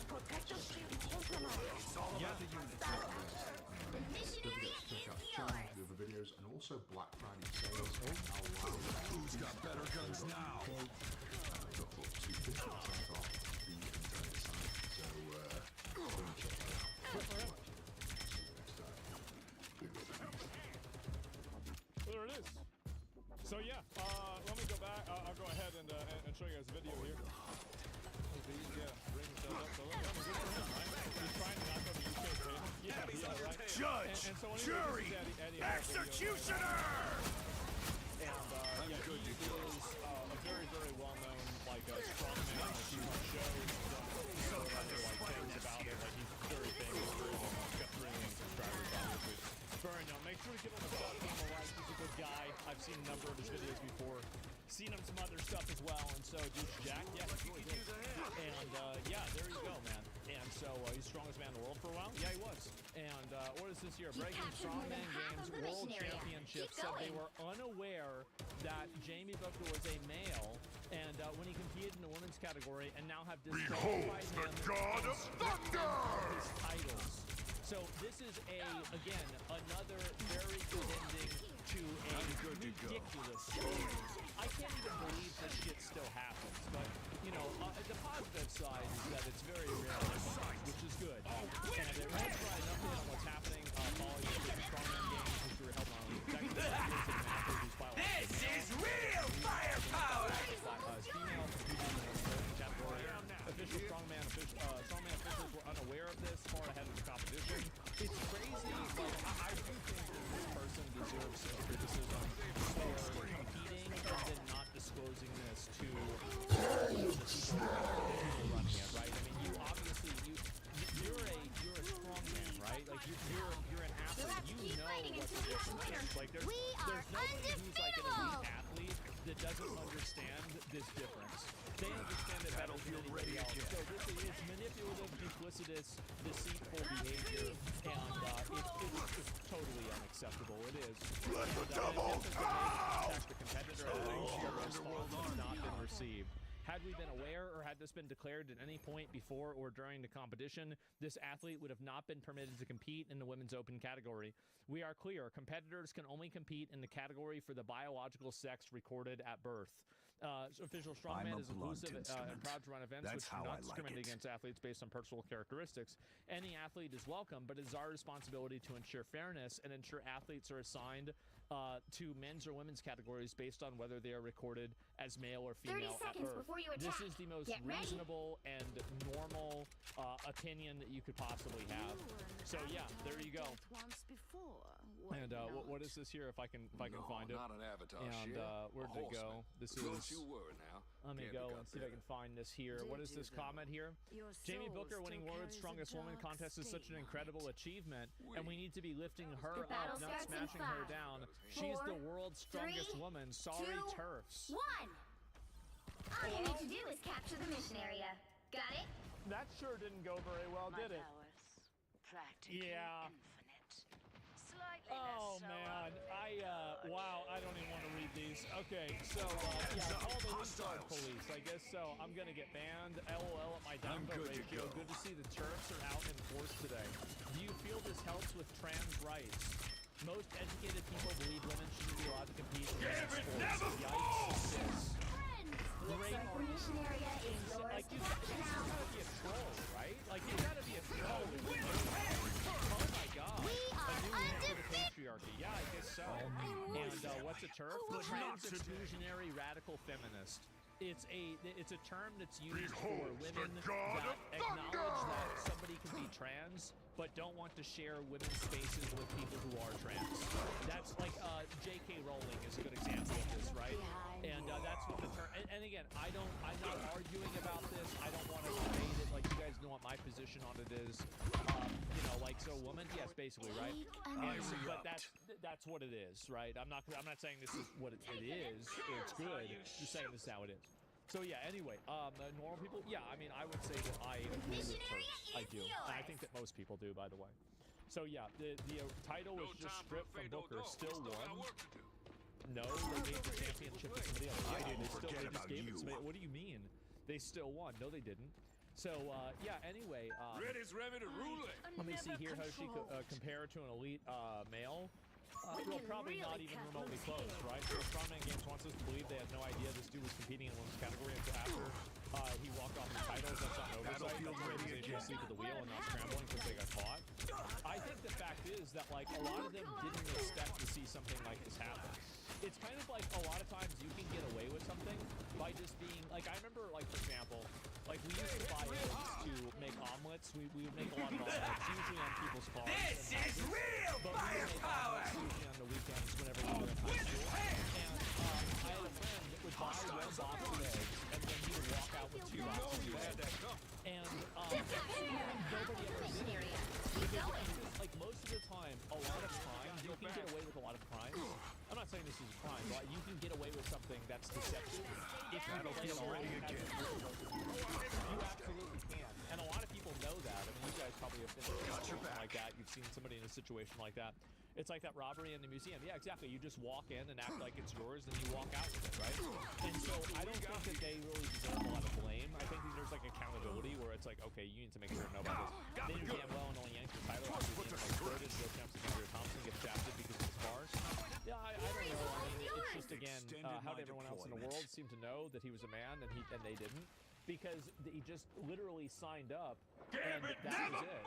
Protective shield compromised. It's all about the units. The mission area is yours. the other videos and also Black Friday sales. Who's got better guns now? Got up to 50% off the entire site. So go and check that out. There it is. So yeah, let me go back. I'll go ahead and show you guys a video here. Brings that up. So good for him, right? He's trying to knock out the UK table. Yeah, right. Judge, and so jury, executioner. And he is a very, very well-known strongman. He's on shows. So things about it. Like he's very famous for it. He's got 3 million subscribers, obviously. Very known. Make sure to give him a shot. Give him a like. He's a good guy. I've seen a number of his videos before. Seen him some other stuff as well. And so, Douche Jack, yeah, he's really good. And yeah, there you go, man. And so he's strongest man in the world for a while. Yeah, he was. And what is this here? Breaking Strongman Games World Championship said they were unaware that Jamie Booker was a male. And when he competed in the women's category, and now have disqualified him God of Thunder! His titles. So this is again, another very good ending to a ridiculous story. I can't even believe this shit still happens, but, you know, the positive side is that it's very realistic, which is good. And they will try an update on what's happening following the Strongman Games, which we were held on. This is real firepower! Female category. Official strongman officials were unaware of this far ahead of the competition. It's crazy, but I do think that this person deserves some criticism for competing and then not disclosing this to the people running it, right? I mean, you obviously you're a strongman, right? Like you're an athlete. You know what the difference is. Like there's nobody who's like an elite athlete that doesn't understand this difference. They understand it better than anybody else. So this is manipulative, duplicitous, deceitful behavior, and it's totally unacceptable. It is. Let the devil out! The competitor has not been received. Had we been aware, or had this been declared at any point before or during the competition, this athlete would have not been permitted to compete in the women's open category. We are clear, competitors can only compete in the category for the biological sex recorded at birth. Official Strongman is inclusive and proud to run events which do not discriminate against athletes based on personal characteristics. Any athlete is welcome, but it is our responsibility to ensure fairness and ensure athletes are assigned to men's or women's categories based on whether they are recorded as male or female at birth. This is the most reasonable and normal opinion that you could possibly have. So yeah, there you go. And what is this here? If I can find it. Not an avatar. And where'd it go? This is. Don't you worry now. Let me go and see if I can find this here. What is this comment here? Jamie Booker winning World's Strongest Woman contest is such an incredible achievement, and we need to be lifting her up, not smashing her down. She's the world's strongest woman. Sorry, TERFs. 1. All you need to do is capture the mission area. Got it? That sure didn't go very well, did it? Yeah. Oh man, wow, I don't even want to read these. Okay, so yeah, all the retard police. I guess so. I'm gonna get banned. LOL at my downvote ratio. Good to see the TERFs are out in force today. Do you feel this helps with trans rights? Most educated people believe women shouldn't be allowed to compete in sports. Yikes. Looks like the mission area is yours. Like you gotta be a troll, right? Like you gotta be a troll. Oh my god. We are undefeated. Patriarchy. Yeah, I guess so. And what's a TERF? Trans-exclusionary radical feminist. It's a term that's used for women that acknowledge that somebody can be trans, but don't want to share women's spaces with people who are trans. That's like J.K. Rowling is a good example of this, right? And that's what the term. And again, I'm not arguing about this. I don't want to debate it. Like you guys know what my position on it is. You know, like, so a woman, yes, basically, right? But that's what it is, right? I'm not saying this is what it is. It's good. Just saying this is how it is. So yeah, anyway, normal people, yeah, I mean, I would say that I agree with Turks. I do. And I think that most people do, by the way. So yeah, the title was just stripped from Booker, still won. No, they gave the championship to somebody else. I didn't forget they just about gave you. It to somebody. What do you mean? They still won. No, they didn't. So yeah, anyway. Red is ready to rule it. Let me see here how she compare to an elite male. Well, probably not even remotely close, right? So Strongman Games wants us to believe they had no idea this dude was competing in women's category until after he walked off the titles. That's not an oversight. The organization asleep at the wheel and not scrambling because they got caught. I think the fact is that, like, a lot of them didn't expect to see something like this happen. It's kind of like a lot of times you can get away with something by just being, like, I remember, like, for example, like, we used to buy eggs to make omelets. We would make a lot of omelets, usually on people's cars. This is real firepower! Usually on the weekends whenever we were in high school. And I had a friend that would buy one box of eggs, and then he would walk out with 2 boxes of eggs. And nobody ever did it. Because, like, most of the time, a lot of crimes, you can get away with a lot of crimes. I'm not saying this is a crime, but you can get away with something that's deceptive if you play it all. You absolutely can. And a lot of people know that. I mean, you guys probably have been in a situation like that. You've seen somebody in a situation like that. It's like that robbery in the museum. Yeah, exactly. You just walk in and act like it's yours, and you walk out with it, right? And so I don't think that they really deserve a lot of blame. I think that there's like accountability where it's like, okay, you need to make sure to know about this. They knew damn well and only yanked the title after the end, like, third is Joe Kemp and Andrea Thompson get shafted because of his bars. Yeah, I don't know. I mean, it's just, again, how did everyone else in the world seem to know that he was a man and they didn't? Because he just literally signed up, and that was it.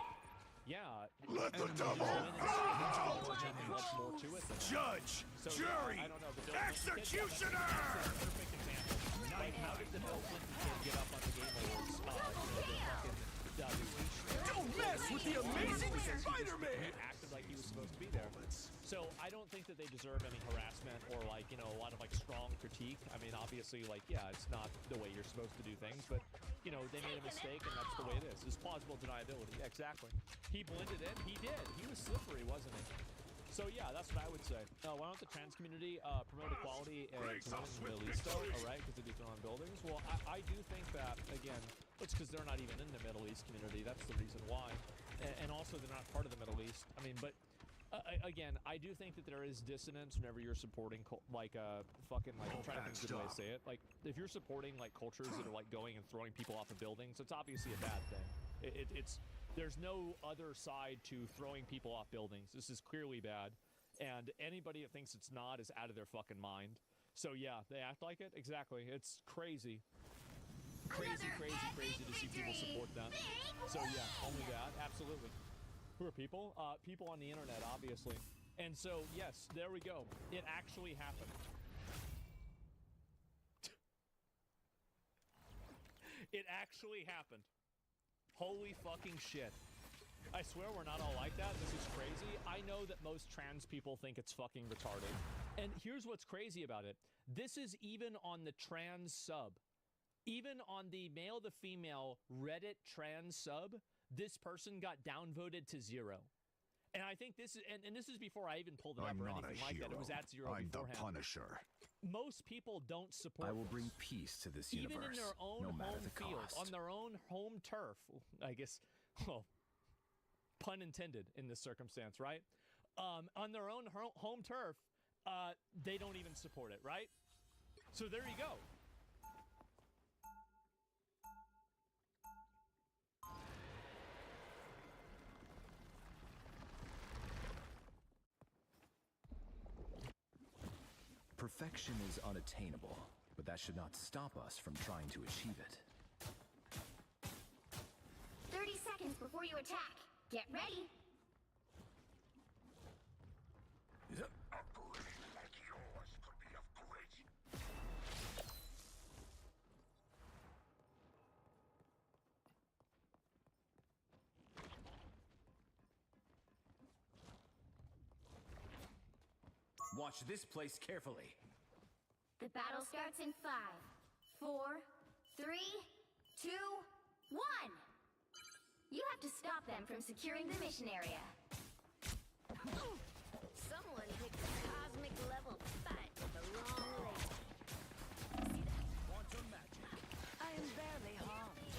Yeah. Let the devil much more to it than that. Judge, So, jury, I don't know, but executioner! Perfect example. Like, how did the Bill Clinton kid get up on the Game Awards? Don't mess with the amazing Spider-Man! He acted like he was supposed to be there. So I don't think that they deserve any harassment or, like, you know, a lot of, like, strong critique. I mean, obviously, like, yeah, it's not the way you're supposed to do things, but, you know, they made a mistake, and that's the way it is. It's plausible deniability. Yeah, exactly. He blended in. He did. He was slippery, wasn't he? So yeah, that's what I would say. Why don't the trans community promote equality to women in the Middle East, though? All right, because they do throw on buildings. Well, I do think that, again, it's because they're not even in the Middle East community. That's the reason why. And also, they're not part of the Middle East. I mean, but again, I do think that there is dissonance whenever you're supporting, like, fucking, like, I'm trying to think of a good way to say it. Like, if you're supporting, like, cultures that are, like, going and throwing people off of buildings, it's obviously a bad thing. There's no other side to throwing people off buildings. This is clearly bad. And anybody that thinks it's not is out of their fucking mind. So yeah, they act like it. Exactly. It's crazy. Crazy to see people support that. So yeah, only that. Absolutely. Who are people? People on the internet, obviously. And so, yes, there we go. It actually happened. It actually happened. Holy fucking shit. I swear we're not all like that. This is crazy. I know that most trans people think it's fucking retarded. And here's what's crazy about it. This is even on the trans sub. Even on the male to female Reddit trans sub, this person got downvoted to 0. And I think this is, and this is before I even pulled it up or anything like that. It was at 0 beforehand. I'm the Punisher. Most people don't support I will bring peace to this even universe, in their own no matter home the field, cost. on their own home turf, I guess, well, pun intended in this circumstance, right? On their own home turf, they don't even support it, right? So there you go. Perfection is unattainable, but that should not stop us from trying to achieve it. 30 seconds before you attack. Get ready. A brain like yours could be of great. Watch this place carefully. The battle starts in 5, 4, 3, 2, 1. to stop them from securing the mission area. Someone picked a cosmic level fight with the wrong lady. See that? Quantum magic. I am barely harmed.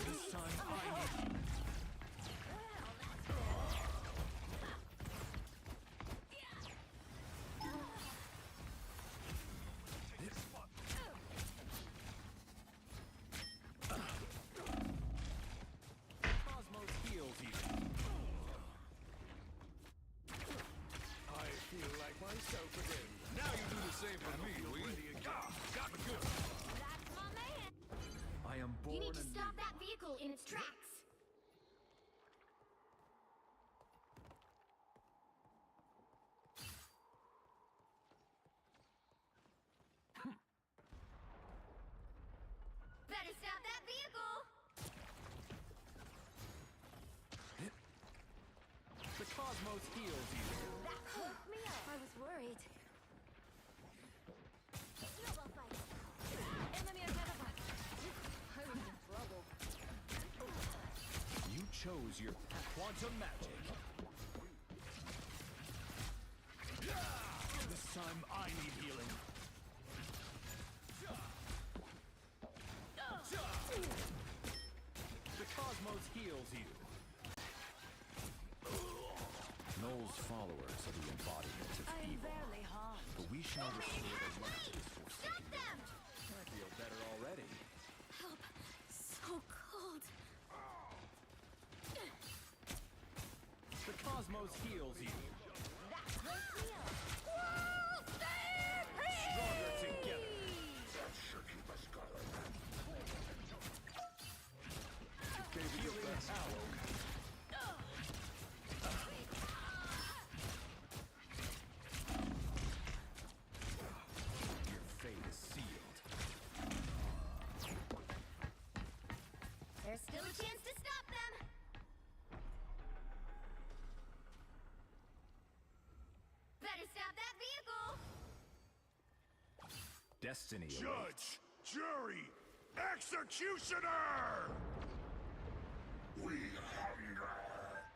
This time I need you. Well, that's better. Cosmos heals you. I feel like myself again. Now you do the same for me, Lee. Got me good. That's my man. I am born. You need to stop that vehicle in its tracks. Better stop that vehicle. The cosmos heals you. That woke me up. I was worried. Snowball fight. Enemy identified. I was in trouble. You chose your quantum magic. This time I need healing. The cosmos heals you. Null's followers are the embodiment of I am evil. barely harmed. But we shall restore the light to this Stop forsaken. them! I feel better already. Help. So cold. The cosmos heals you. That woke me up. Whoa, Stronger together. That should keep us going. Healing power. Your fate is sealed. There's still a chance to stop them. Better stop that vehicle. Destiny awaits. Judge, jury, executioner! We hunger.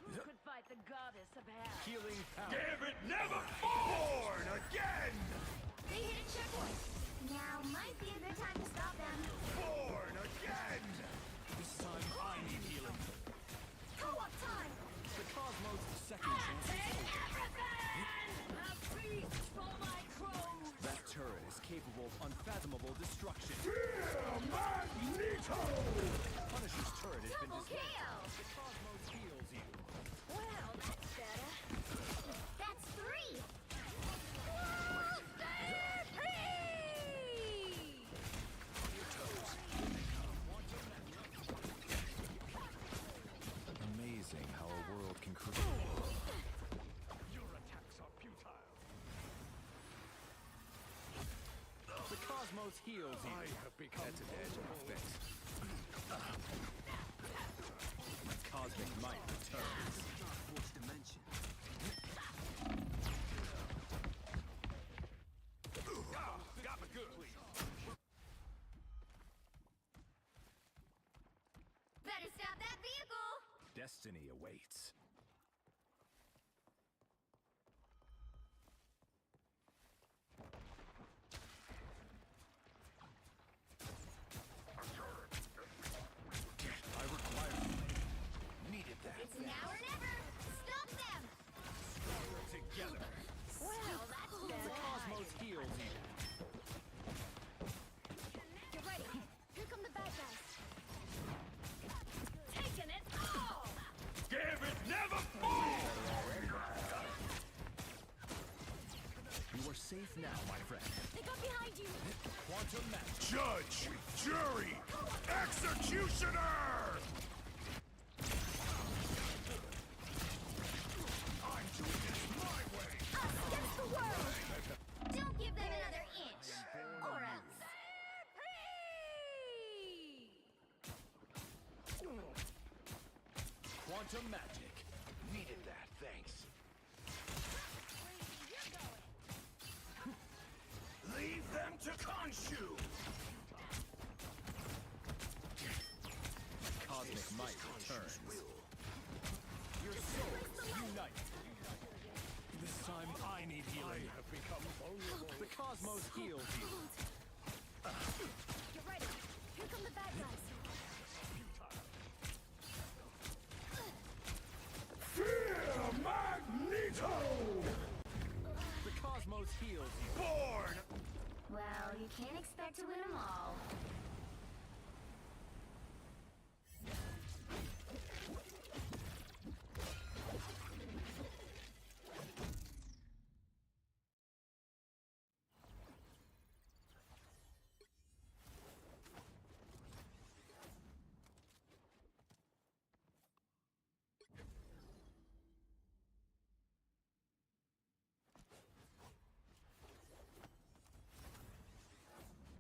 Who could fight the goddess of hell? Healing power. Gambit never born again! They hit a checkpoint. Now might be a good time to stop them. Born again! This time I need healing. Co-op time. The cosmos' second chance. A feast for my crows! That turret is capable of unfathomable destruction. Magneto! Punisher's turret has been Double dismantled. kill. The cosmos heals you. Well, that's better. That's 3. Amazing how a world can create. Your attacks are futile. The cosmos heals you. I have become That's an edge on fix. Cosmic might returns. Fourth dimension. Got me good. Better stop that vehicle. Destiny awaits. I require needed that. It's now or never. Stop them. Together. Well, that's The better. cosmos heals you. Get ready. Here come the bad guys. Taking it all! Gambit never born! You are safe now, my friend. They got behind you. Quantum match. Judge, jury, executioner! I'm doing this my way! Us against the world. Don't give them another inch. Or else. Quantum magic. Needed that, thanks. Leave them to Khonshu! Cosmos Cosmic might returns. Your souls unite. This time I need healing. I have become vulnerable. The cosmos heals you. Get ready. Here come the bad guys. Fear Magneto! The cosmos heals you. Born! Well, you can't expect to win them all.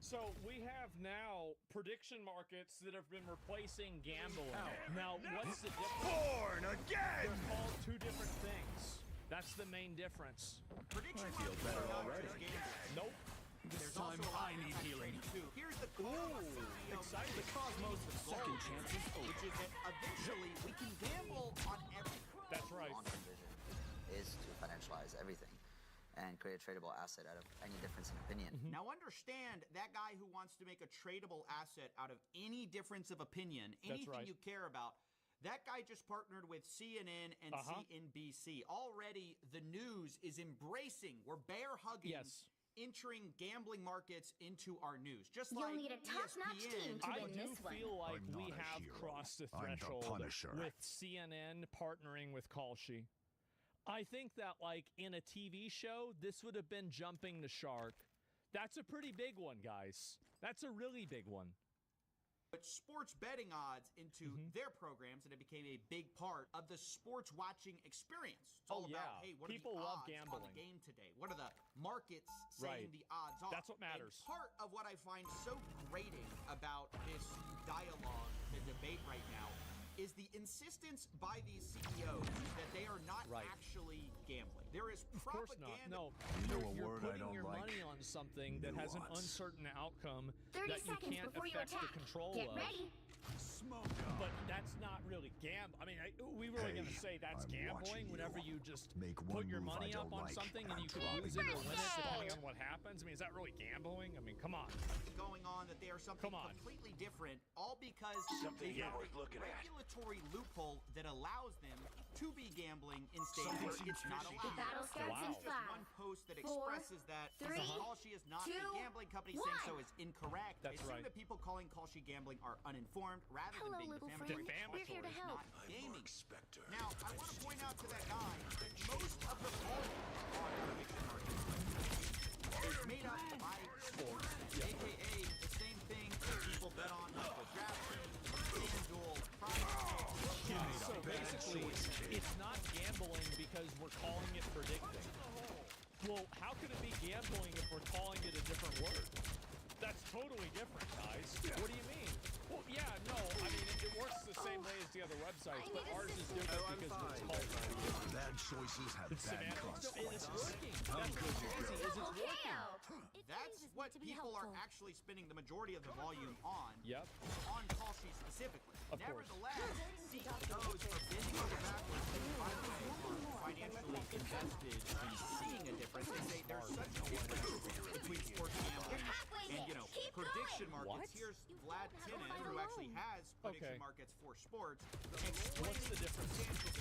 So we have now prediction markets that have been replacing gambling. Now, what's the difference? Born again! They're called two different things. That's the main difference. Prediction I feel better already. Nope. This time I need healing. Here's the Exciting. The Cosmos second chances, which is that eventually we can gamble on every. That's right. Long-term vision is to financialize everything and create a tradable asset out of any difference in opinion. Now understand, that guy who wants to make a tradable asset out of any difference of opinion, anything you care about, that guy just partnered with CNN and CNBC. Already, the news is embracing, we're bear hugging, entering gambling markets into our news. Just You'll like need a top-notch team to win this one. I do feel like we have crossed the threshold with CNN partnering with Kalshi. I think that, like, in a TV show, this would have been jumping the shark. That's a pretty big one, guys. That's a really big one. But sports betting odds into their programs, and it became a big part of the sports watching experience. It's all about, hey, what people are the love odds gambling on the game today? What are the markets saying the odds are? That's what matters. And part of what I find so grating about this dialogue, the debate right now, is the insistence by these CEOs that they are not actually gambling. There is propaganda. No, you know a you're word I putting don't your like? money on something that has an uncertain outcome 30 that you seconds can't before you affect the attack. control Get of. ready. Smoke up. But that's not really gambling. I mean, we were going to say that's I'm gambling watching whenever you. you just Make put one your move money I up don't on like, something and you and can drop lose it. it or win it depending on what happens. I mean, is that really gambling? I mean, come on. Going on that they are something completely different, all because they have a regulatory loophole that allows them to be gambling in states where it's not allowed. The battle starts in Just 5, one post that 4, expresses that 3, Kalshi is not 2, a gambling company saying 1. so is incorrect. That's I assume right. that people calling Kalshi gambling are uninformed rather Hello, than being little defamatory. friend. We're here to It's help. not gaming. Now, I want to point out to that guy that most of the volume on prediction markets is made up by sports, aka the same thing that people bet on like the DraftKings, FanDuel, So basically, it's not gambling because we're calling it predicting. Well, how could it be gambling if we're calling it a different word? That's totally different, guys. What do you mean? Well, yeah, no, I mean, it works the same way as the other websites, but ours is different because it's called Bad choices have bad semantics. No, consequences. it's working. That's what's crazy, is it's working. That's what people are actually spending the majority of the volume on. Yep. On Kalshi specifically. Of course. Nevertheless, CEOs are bending over backwards and finally are financially invested in seeing a difference. They say there's such a difference between sports gambling and, you know, prediction markets. Here's Vlad Tinen, who actually has prediction markets for sports. What's the difference?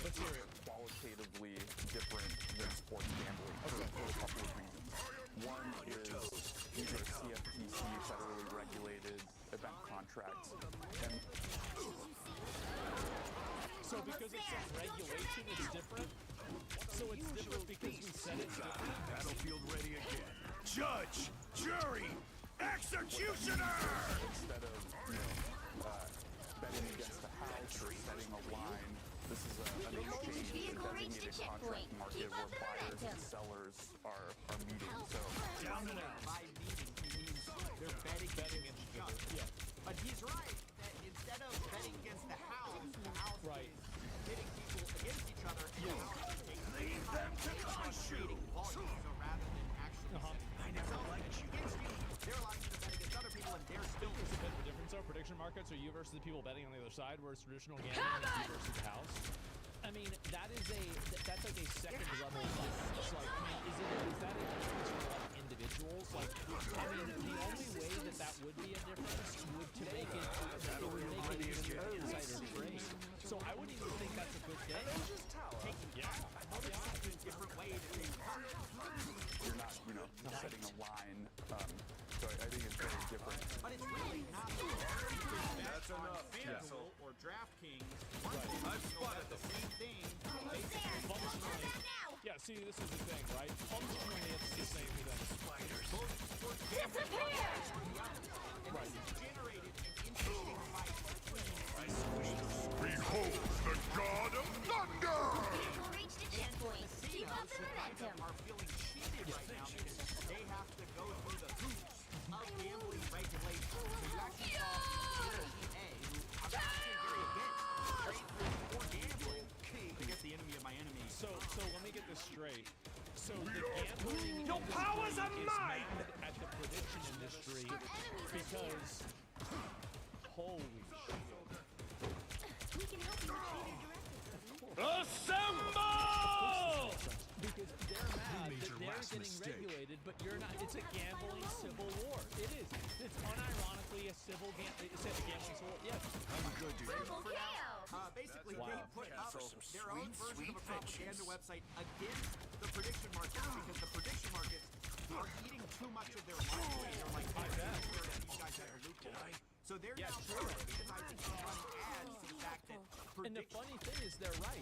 Let's hear it. Qualitatively different than sports gambling for a couple of reasons. One is these are CFTC federally regulated event contracts. And so because it says regulation, it's different? So it's different because we said it's different? Battlefield ready again. Judge, jury, executioner! Instead of, betting against the house or setting a line, this is an exchange, a designated contract market where buyers and sellers are meeting. So Down and out. By meeting, he means they're betting against each other. Yeah. But he's right that instead of betting against the house is pitting people against each other. Lead them to crush you! So rather than actually setting themselves against you, they're allowing you to bet against other people, and they're still. There's a bit of a difference, though. Prediction markets are you versus the people betting on the other side, whereas traditional gambling is you versus the house. I mean, that's like a second level difference. Like, I mean, is that a difference for like individuals? Like, I mean, the only way that would be a difference would to make it easier to insider trade. So I wouldn't even think that's a good thing. Different way to take You're not, setting a line. So I think it's very different. But it's really not. That's enough. FanDuel or DraftKings. I've spotted the same thing. Yeah, see, this is the thing, right? Functionally, it's the same thing. Spiders. Disappear! Right. Generated an interesting fight between. Behold the god of thunder! We'll reach the checkpoint. Keep up the momentum. Are feeling cheated right now because they have to go through the hoops of gambling regulations. So you actually saw EA, who I'm actually very against, trade for gambling to get the enemy of my enemy. So let me get this straight. So the gambling Your powers are mine! At the prediction industry because holy shit. We can help you with trader directives. Assemble! Because they're mad that they're getting regulated, but you're not. It's a gambling civil war. It is. It's unironically a civil gambling civil war. Yes. Triple KO. Basically, they put up their own version of a propaganda website against the prediction markets because the prediction markets are eating too much of their money. They're like, these guys have a loophole. So they're now advertising and running ads to the fact that and the funny thing is they're right.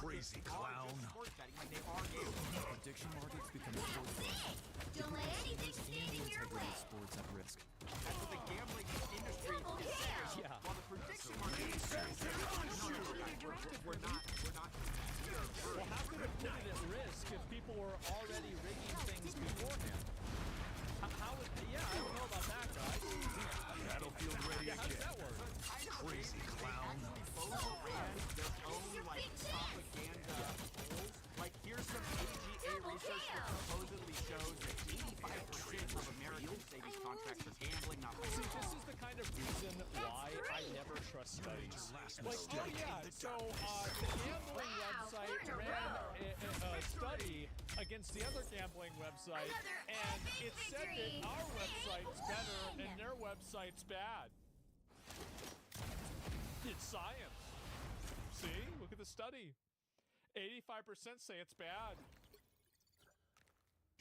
Crazy clown. They are gambling. Prediction markets become a force. Don't let anything stand in your way. Sports at risk. That's what the gambling industry is saying. Yeah. While the prediction market is saying, we're not. Well, how could it put it at risk if people were already rigging things beforehand? How would? Yeah, I don't know about that, guys. Battlefield ready How does that work? Crazy clown. Their own propaganda polls. Like here's some AGA research that supposedly shows that 85% of Americans say these contracts are gambling, not See, this is the kind of reason why I never trust studies. Like, oh yeah, so the gambling website ran a study against the other gambling website, and it said that our website's better and their website's bad. It's science. See? Look at the study. 85% say it's bad.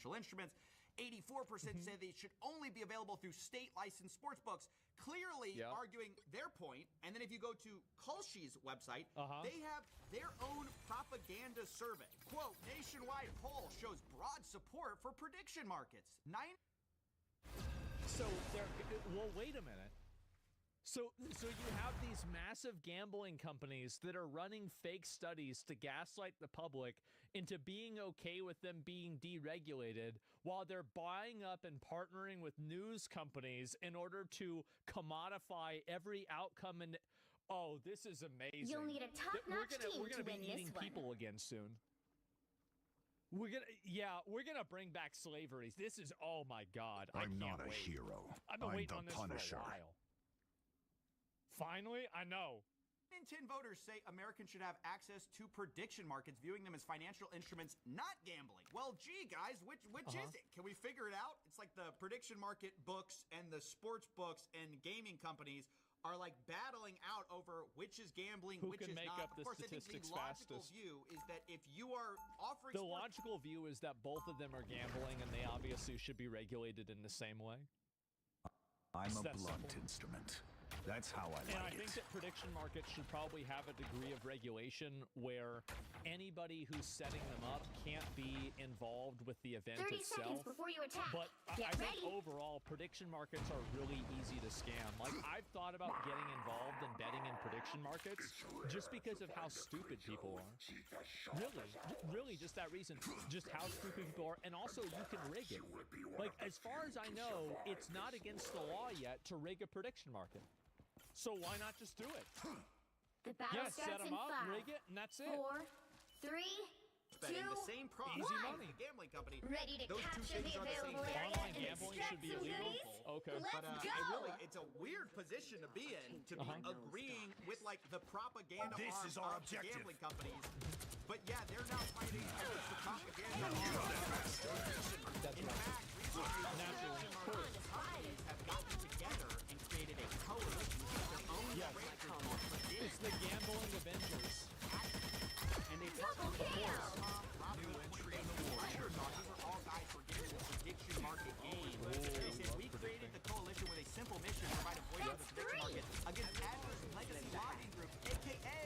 Instruments. 84% say they should only be available through state licensed sports books, clearly arguing their point. And then if you go to Kalshi's website, they have their own propaganda survey. Quote, nationwide poll shows broad support for prediction markets. So well, wait a minute. So you have these massive gambling companies that are running fake studies to gaslight the public into being okay with them being deregulated while they're buying up and partnering with news companies in order to commodify every outcome. And oh, this is amazing. You'll need a top-notch team We're gonna to be win eating this one. people again soon. We're gonna bring back slavery. This is, oh my God. I'm I not can't a wait. hero. I've been I'm waiting the on this Punisher. for a while. Finally, I know. 9 in 10 voters say Americans should have access to prediction markets, viewing them as financial instruments, not gambling. Well, gee, guys, which is it? Can we figure it out? It's like the prediction market books and the sports books and gaming companies are like battling out over which is gambling, Who which can is make not. up the Of course, I think the statistics logical fastest? view is that if you are offering The logical view is that both of them are gambling and they obviously should be regulated in the same way. I'm a That's blunt simple. instrument. That's how I And I like think it. that prediction markets should probably have a degree of regulation where anybody who's setting them up can't be involved with the event 30 itself. seconds before you attack. But Get I think ready. overall, prediction markets are really easy to scam. Like, I've thought about getting involved in betting in prediction markets just because of how stupid people are. Really, just that reason. Just how stupid people are. And also, you can rig it. Like, as far as I know, it's not against the law yet to rig a prediction market. So why not just do it? The battle Yeah, set starts them in up, 5, rig it, and that's it. 4, 3, betting, the two, same product, easy money. the gambling company. Ready to those two capture things the are the same available thing. area Online and gambling extract should be some illegal. goodies? Okay. Let's But go! it's a weird position to be in, to be agreeing with like the propaganda This arm is our of the objective. gambling companies. But yeah, they're now fighting against the propaganda arm. In fact, recently, companies have gotten together and created a coalition with their own It's the gambling Avengers. and they partnered with New entry in the war. These are all guys who are getting the prediction market game. They said we created the coalition with a simple mission to provide a voice to the prediction market against adverse legacy lobbying groups, aka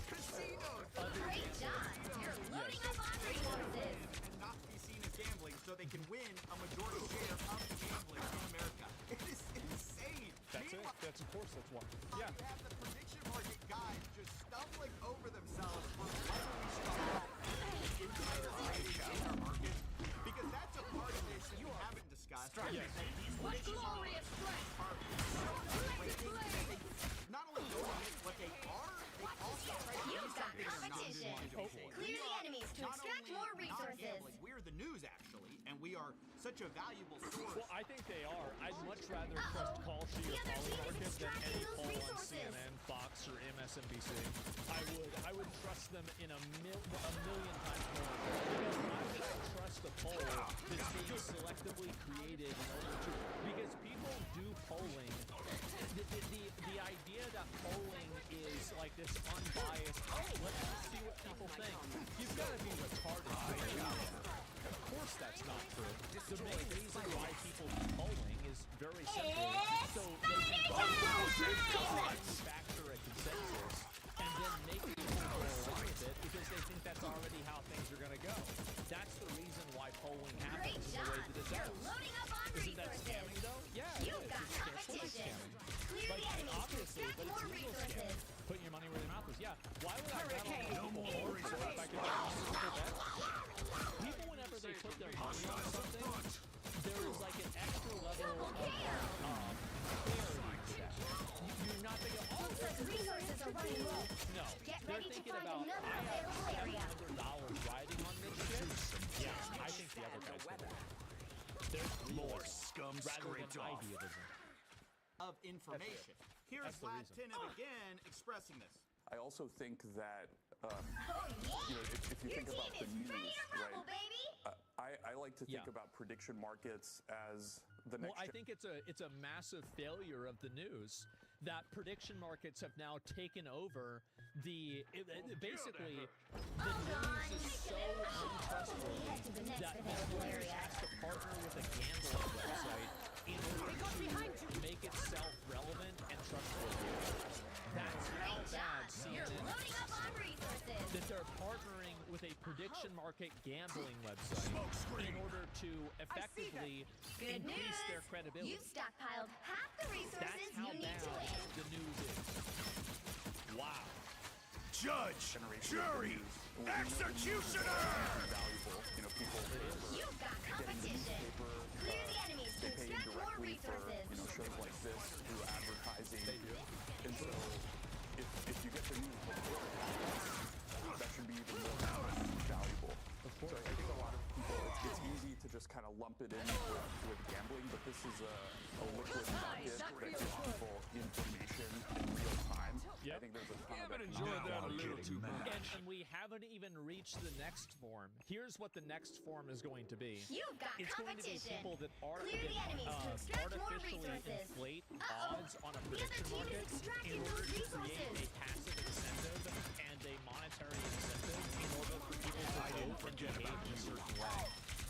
casinos. Great job! You're loading up on resources! And not be seen as gambling, so they can win a majority share of the gambling in America. It is insane. That's it. That's of course that's one. Yeah. You have the prediction market guys just stumbling over themselves for when we start out insider trading in our market. Because that's a part of this that you haven't discussed. Yes. These prediction markets are not only don't admit what they are, they also try to do You've got something they're not. competition! Clear the enemies to Not extract only more not resources! gambling, we're the news actually, and we are such a valuable source. Well, I think they are. I'd much rather trust Call Sheet or Polymarket than any poll on CNN, Fox, or MSNBC. I would trust them in a million times more. Because why would I trust a poll that's being selectively created in order to... Because people do polling. The idea that polling is like this unbiased, let's just see what people think. You've got to be retarded. Of course that's not true. The main reason why people do polling is very simple. So they can manufacture a consensus and then make people go along with it because they think that's already how things are going to go. That's the reason why polling happens in the way that it You're does. loading up on Isn't that resources! scamming though? Yeah, You've got it's competition! Clear Like, the enemies to obviously, extract but it's more legal resources! scamming. Putting your money where your mouth is. Yeah. Why would I bet on No people more polling resources. if I could just simple bet? People, whenever they put their money on something, there is like an extra level of clarity to that. You're not thinking, oh, Looks like resources are running low. no. Get They're ready to thinking find about, another I available have area. $100 riding on this shit. Yeah, I think the other guy's gonna win. There's More scum rather scraped than off. idealism. Of information. Here's That's the Vlad reason. Tennant again expressing this. I also think that, Oh you know, yeah! if you Your think about team the is news, ready to rumble, right? baby! I like to think Yeah. about prediction markets as the next. Well, I think it's a massive failure of the news that prediction markets have now taken over basically the news is so untrustworthy that the news has to partner with a gambling website in order to make itself relevant and trustworthy. That's how bad You're CNN loading up on resources! that they're partnering with a prediction market gambling website in order to effectively Good increase news! their credibility. You've stockpiled half the resources That's how you need to bad win! the news is. Wow. Judge, jury, executioner! Valuable, you know, people. You've got competition! Clear the enemies to They pay extract more directly for, resources! you know, shows like this through advertising. They do. And so, if you get the news before it happens, that should be even more valuable. Of course. So I think a lot of people, it's easy to just kind of lump it in with gambling, but this is a liquid market that gives people information in real time. I think there's a ton of enjoyed that a little too much. And we haven't even reached the next form. Here's what the next form is going to be. You've got It's going to be competition! people that Clear the enemies to extract more artificially resources! inflate Uh-oh. odds on a The other prediction team is market in extracting order those to create a resources! passive incentive and a monetary incentive in order for people to vote and behave in a certain way.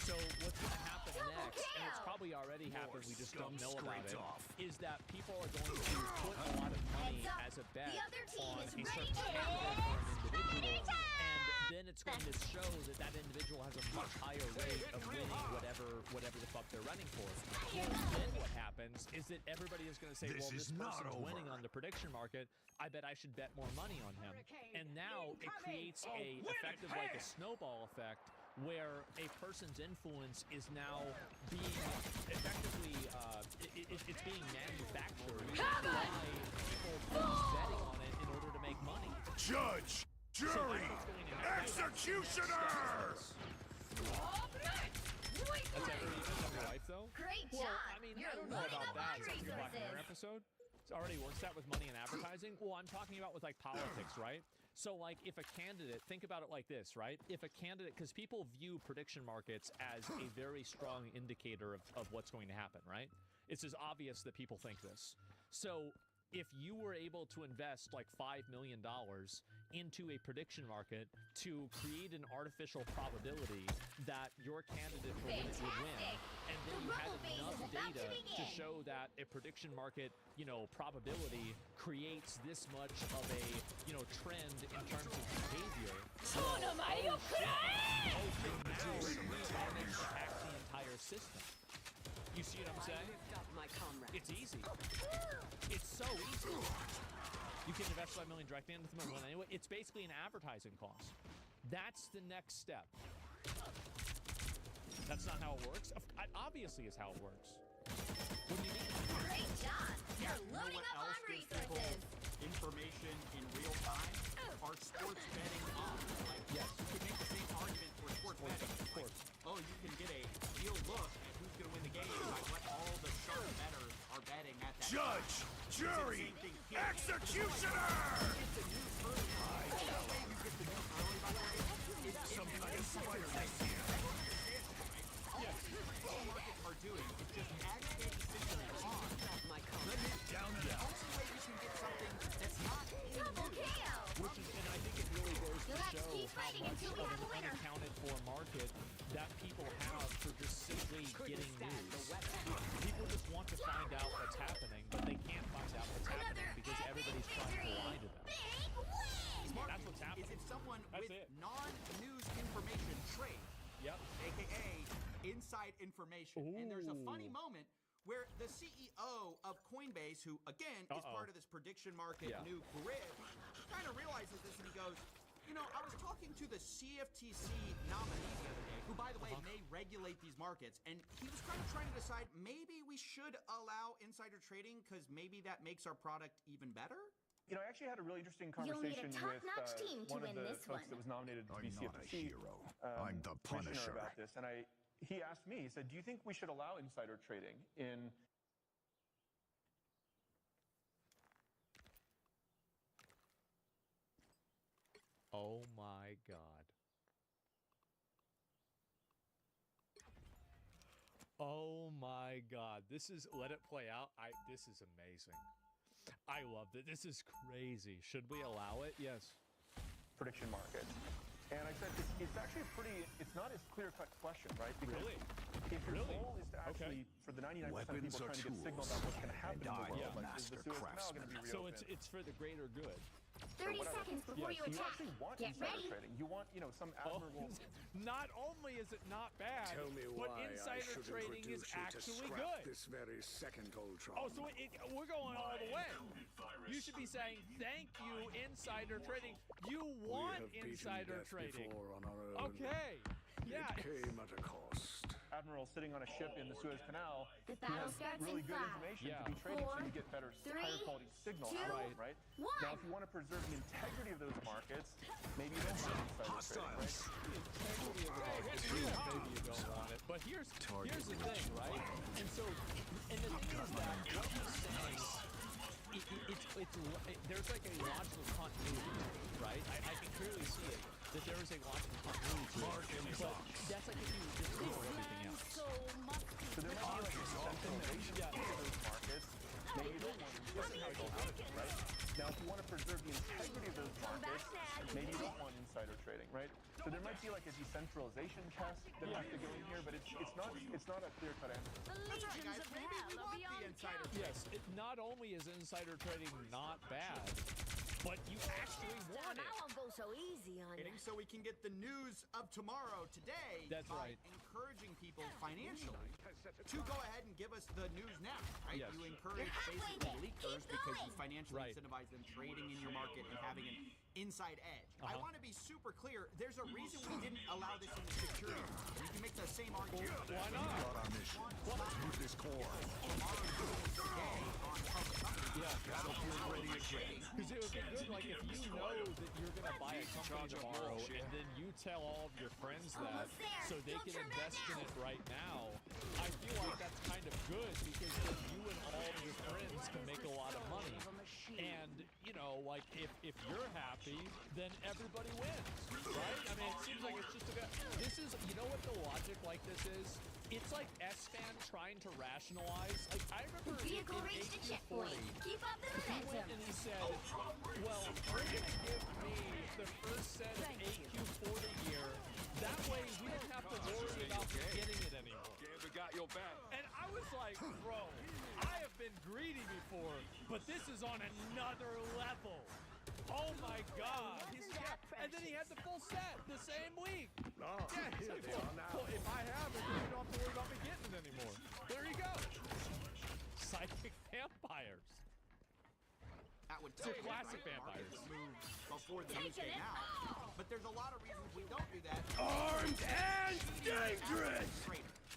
So what's going to happen next, and it's probably already happened, we just don't know about it, is that people are going to put a lot of money Heads up. as a bet The other team on is a ready certain to candidate or an individual, time! and then it's going to show that that individual has a much higher rate of winning whatever the fuck they're running for. Then what happens is that everybody is going to say, This well, is this not person's winning over. on the prediction market. I bet I should bet more money on him. And now it creates a effective like a snowball effect where a person's influence is now being effectively it's being manufactured by people betting on it in order to make money. Judge, So jury, that's what's going to Executioner! That's every life, though? Great Well, job. I mean, You're I don't know loading about up that. on Is that your Black Mirror resources. episode? It already works that with money and advertising. Well, I'm talking about with like politics, right? So like if a candidate, think about it like this, right? If a candidate, because people view prediction markets as a very strong indicator of what's going to happen, right? It's as obvious that people think this. So if you were able to invest like $5 million into a prediction market to create an artificial probability that your candidate would win, and then you had enough data to show that a prediction market, you know, probability creates this much of a, you know, trend in terms of behavior. Now hack the entire system. You see what I'm saying? It's easy. It's so easy. You can invest $5 million directly into them and win anyway. It's basically an advertising cost. That's the next step. That's not how it works. Obviously is how it works. What do you mean? Great job. You're loading what up else on gives people resources. information in real time? Are sports betting odds? Like, yes, you could make the same argument for sports betting. Of course. Like, oh, you can get a real look at who's going to win the game by what all the sharp bettors are betting at that Judge, time. jury, executioner! Some kind of Spider-Man. Yes. What all markets are doing is just aggregate decisions on down the only way you can get something that's not Double KO. Which is, and I think it really goes to Let's show keep how fighting much until we of have an a winner. unaccounted for market that people have for just simply getting news. People just want to find out what's happening, but they can't find out what's happening because everybody's trying to lie to them. Big win. That's what's happening. Is if someone That's with it. non-news information trade, Yep. aka inside information. And there's a funny moment where the CEO of Coinbase, who again is part of this prediction market new grid, kind of realizes this and he goes, you know, I was talking to the CFTC nominee the other day, who, by the way, may regulate these markets, and he was kind of trying to decide maybe we should allow insider trading because maybe that makes our product even better. You know, I actually had a really interesting You'll need conversation a top-notch with team to one of win the this folks one. that was nominated to be I'm not a CFTC. hero. I'm the Commissioner Punisher. about this, and he asked me, he said, do you think we should allow insider trading in... Oh my God. Oh my God. This is, let it play out. This is amazing. I love it. This is crazy. Should we allow it? Yes. prediction market. And I said, it's actually a pretty, it's not as clear-cut question, right? Because really? If your goal is to actually, for the 99% of people trying to get signal about what's going to happen in the world, like, is the Suez Canal going to be reopened? So it's for the greater good. 30 seconds before you You attack. actually want Get insider ready. trading. You want, you know, some admirable... Not only is it not bad, Tell me but why insider I should trading is introduce you to actually scrap good. this very second Ultron. Oh, so we're going all the way. You should be saying, thank you, insider trading. You want insider trading. On our own. Okay. Yeah. It came at a cost. Admiral sitting on a ship in the Suez Canal The who battle has starts really in good 5, information to be trading so you get better, higher quality signal 2, out, right? 1. Now, if you want to preserve the integrity of those markets, maybe you don't want insider trading, right? Maybe you don't want it. But here's the thing, right? And so, and the thing is that what he's saying, there's like a logical continuity, right? I can clearly see it, that there is a logical continuity to it. But that's like if you just ignore everything else. So much. So there might be like a centralization of those markets. Maybe you don't want insider trading, right? Now, if you want to preserve the integrity of those markets, maybe you don't want insider trading, right? So there might be like a decentralization test that has to go in here, but it's not a clear-cut answer. That's right, guys. Maybe we want the insider. Yes, not only is insider trading not bad, but you actually want it. I won't go so easy on you. So we can get the news of tomorrow today That's by right. encouraging people financially to go ahead and give us the news now, right? Yes. You encourage basically leakers because you financially incentivize them trading in your market and having an inside edge. I want to be super clear. There's a reason we didn't allow this in the security market. You can make the same argument. Why not? Got our mission. Move this core. Yeah, battlefield ready again. Because it would be good like if you know that you're going to buy a company tomorrow and then you tell all of your friends that so they can invest in it right now, I feel like that's kind of good because then you and all of your friends can make a lot of money. And, you know, like if you're happy, then everybody wins, right? I mean, it seems like it's just this is, you know what the logic like this is? It's like S-Fan trying to rationalize. Like, I remember in AQ40, he went and he said, well, we're going to give me the first set of AQ40 gear. That way we don't have to worry about getting it anymore. Gambit got your back. And I was like, bro, I have been greedy before, but this is on another level. Oh my God! And then he had the full set the same week. Oh, yeah, he's like, well, if I have it, then you don't have to worry about me getting it anymore. There you go. Psychic vampires. That would so classic vampires. Move before the news came out. But there's a lot of reasons we don't do that. Armed and dangerous.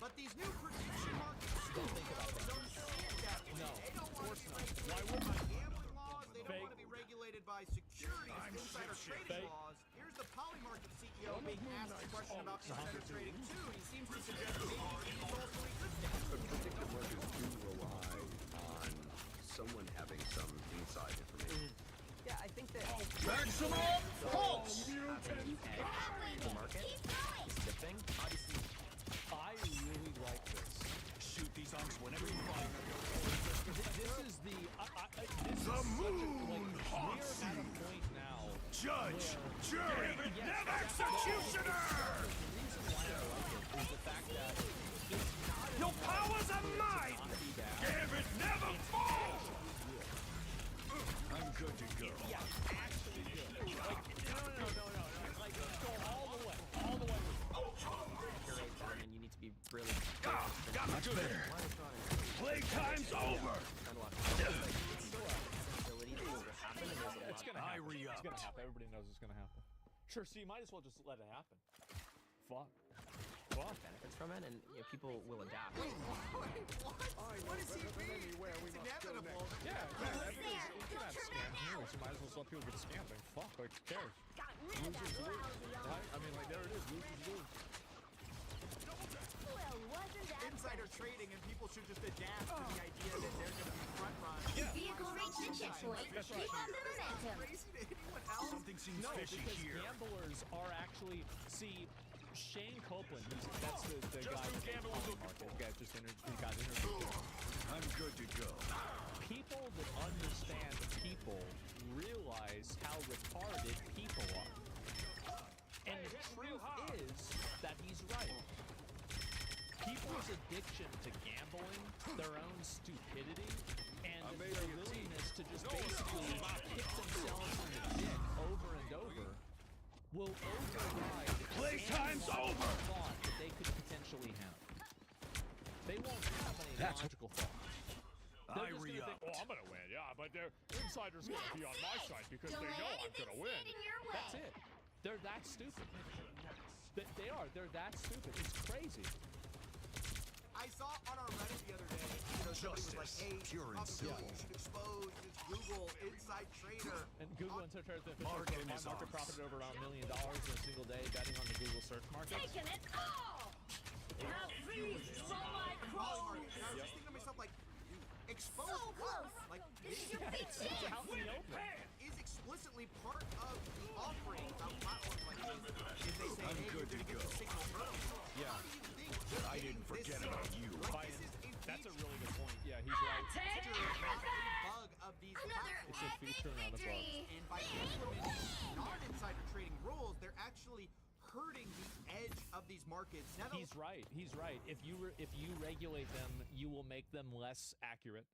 But these new prediction markets don't see it that way. No, they don't want to be Why regulated would by gambling laws. They don't want to be regulated by securities, insider trading laws. Here's the Polymarket CEO being asked a question about insider trading too. He seems to suggest maybe it's also a good thing. But predictive markets do rely on someone having some inside information. Yeah, I think that maximum pulse. The market dipping. Obviously, I really like this. Shoot these arms whenever you find them. This is the moon haunts we're at a point now. Judge, jury, and executioner. The reason why I like it is the fact that it's not your powers of might. Gambit never fall. I'm good to go. Yeah, actually good. Like, no. Like, go all the way. And you need to be really. Got much better. Playtime's over. It's gonna happen. Everybody knows it's gonna happen. Sure, so you might as well just let it happen. Fuck. Benefits from it, and people will adapt. What is he mean? It's inevitable. Yeah, we can have scam heroes. You might as well let people get scammed. Like, fuck, like, who cares? Losers lose, right? I mean, like, there it is. Losers lose. Insider trading, and people should just adapt to the idea that they're going to be front runners. Vehicle reached the checkpoint. Keep up the momentum. Something seems fishy because here. Gamblers are actually Shane Copeland. That's the guy who gambled the market. The guy just got interviewed. I'm good to go. People that understand people realize how retarded people are. And the truth is that he's right. People's addiction to gambling, their own stupidity, and their willingness to just basically hit themselves in the dick over and over will override playtime's over. Thought that they could potentially have. They won't have any logical thought. I re-upped. Oh, I'm gonna win, yeah, but their insiders gonna be on my side because they know I'm gonna win. That's it. They're that stupid. They are. They're that stupid. It's crazy. I saw on our Reddit the other day, somebody was like, hey, pure and simple. You should expose this Google inside trader. And Google Inside Trader market profited over around $1 million in a single day betting on the Google search market. Taking it all! Now freeze from my chrome! And I was just thinking to myself, like, expose So close! Like, This is your big chance! Out in the open. Is explicitly part of the offering of platforms like this. If they say, hey, you're gonna get the signal early. Yeah. How do you think I didn't forget about you. That's a really good point. Yeah, he's right. Take everything! Bug of these Another It's a feature, not a bug. and by implementing non-insider trading rules, they're actually hurting the edge of these markets. Now, He's right. He's right. If you regulate them, you will make them less accurate.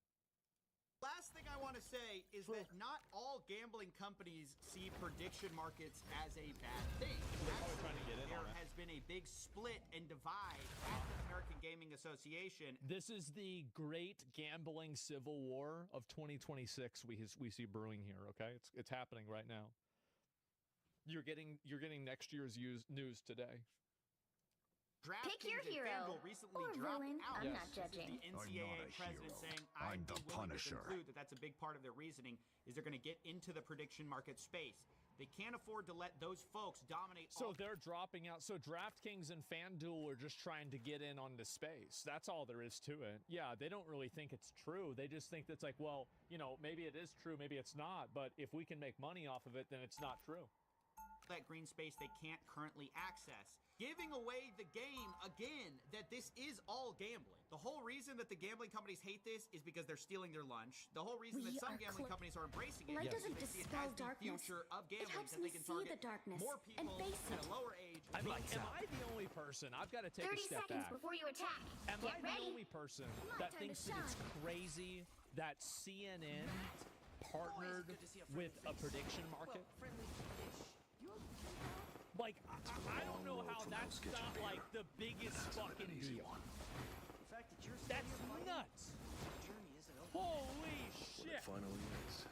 last thing I want to say is that not all gambling companies see prediction markets as a bad thing. There has been a big split and divide at the American Gaming Association. This is the great gambling civil war of 2026 we see brewing here, okay? It's happening right now. You're getting next year's news today. Pick your DraftKings and hero. FanDuel recently Or dropped villain. out. I'm not This is judging. the NCAA president saying, I'm the willing to Punisher. conclude that that's a big part of their reasoning, is they're going to get into the prediction market space. They can't afford to let those folks dominate. So they're dropping out. So DraftKings and FanDuel are just trying to get in on the space. That's all there is to it. Yeah, they don't really think it's true. They just think that's like, well, you know, maybe it is true, maybe it's not. But if we can make money off of it, then it's not true. That green space they can't currently access, giving away the game again that this is all gambling. The whole reason that the gambling companies hate this is because they're stealing their lunch. The whole reason that some gambling companies are embracing it Light is doesn't they see it dispel as the darkness. future of It gambling, helps that me they can see target the darkness more and people face at it. a lower age. I mean, am I the only person? I've got to take 30 a step seconds back. before you attack. Am Get I the ready. only person My that time to thinks that it's shine. crazy that CNN partnered with a prediction market? Like, I don't know how that's not like the biggest fucking deal. That's nuts. Holy shit. Finally is.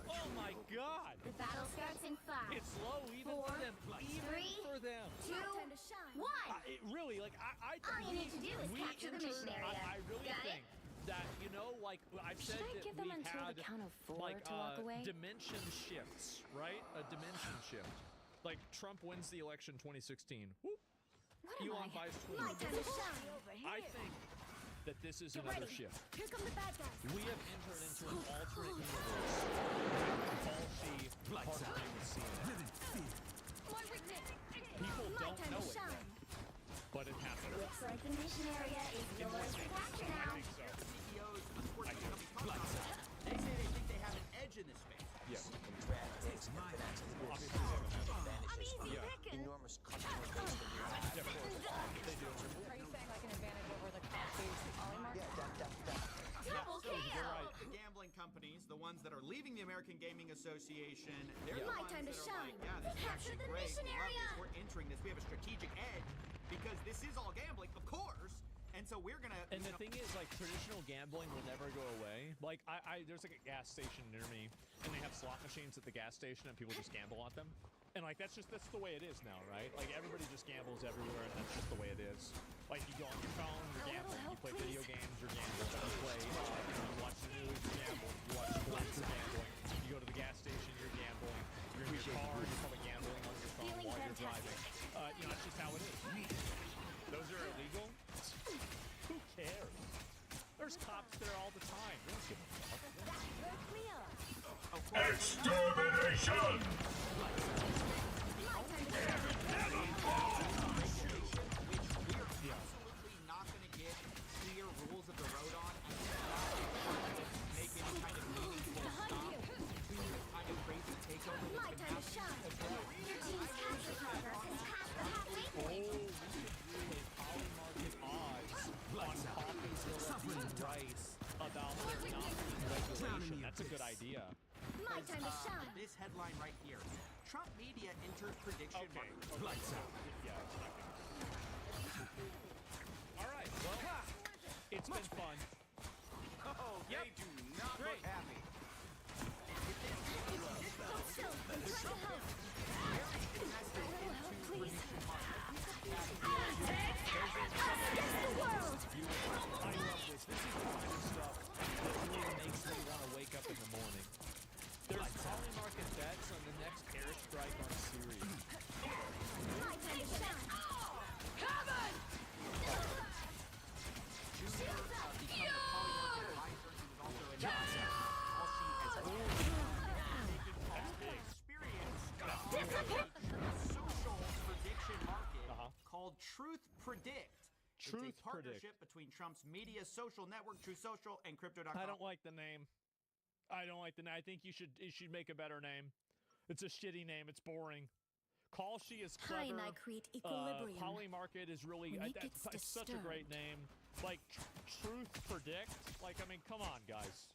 Oh my god. The battle starts in 5. It's low even 4, for them. Even 3, for them. 2, 1. It really, like, I All you need to do is we capture the mission area. I really Got it? think that, you know, like I've said Should I that give them we've until had the count of 4 like to walk away? dimension shifts, right? A dimension shift. Like Trump wins the election 2016. Whoop. Elon buys Twitter. My time to shine. I think that this is Get another ready. shift. Here come the bad guys. We have entered into an alternate universe. Falsey partnering with CNN. One weakness. People My don't time know to it shine. yet, but it happened. Looks like the mission area is yours to capture I now. think so. CEOs, unfortunately, come talk about it. They say they think they have an edge in this space. Yes. I'm easy picking. Enormous customer base that you have. Yeah, of course. They do. Are you saying like an advantage over the cost-based poly market? Double So you're KO. right. The gambling companies, the ones that are leaving the American Gaming Association, they're the My ones time to that are shine. like, yeah, this is Capture actually the great. mission We love area. this. We're entering this. We have a strategic edge because this is all gambling, of course. And so we're gonna. And the thing is, like, traditional gambling will never go away. Like, there's like a gas station near me, and they have slot machines at the gas station, and people just gamble at them. And like, that's the way it is now, right? Like, everybody just gambles everywhere, and that's just the way it is. Like, you go on your phone, you're gambling. You play video games, you're gambling. You play, you watch the news, you're gambling. You watch sports, you're gambling. You go to the gas station, you're gambling. You're in your car, you're probably gambling on your phone while you're driving. You know, that's just how it is. Those are illegal. Who cares? There's cops there all the time. They don't give a fuck. That's clear. Extermination! My time to shine. Which we're absolutely not going to get clear rules of the road on make any kind of meaningful stop to the kind of crazy takeover My that's been time to happening. shine. Your team's capture progress has passed the halfway Oh, we point. could do a poly market odds on coffee, and rice about there not being regulation. That's a good idea. My time to shine. This headline right here. Trump media enters prediction market. Lights out. Yeah, it's not good. All right, well, it's been fun. Oh, they do not look happy. Hold still. I'm trying to help. A little help, please. Against the world. I love this. This is the kind of stuff that really makes me want to wake up in the morning. There's poly market bets on the next airstrike on Syria. My time to shine. Cover! Shields up. Social prediction market called Truth Predict. Truth it's a partnership between Trump's media social network, True Social, and Crypto.com. I don't like the name. I don't like the name. I think you should make a better name. It's a shitty name. It's boring. Kalshi is Kai clever. and I create equilibrium. Polymarket is really When it that's gets it's such a great name. Like Truth Predict. Like, I mean, come on, guys.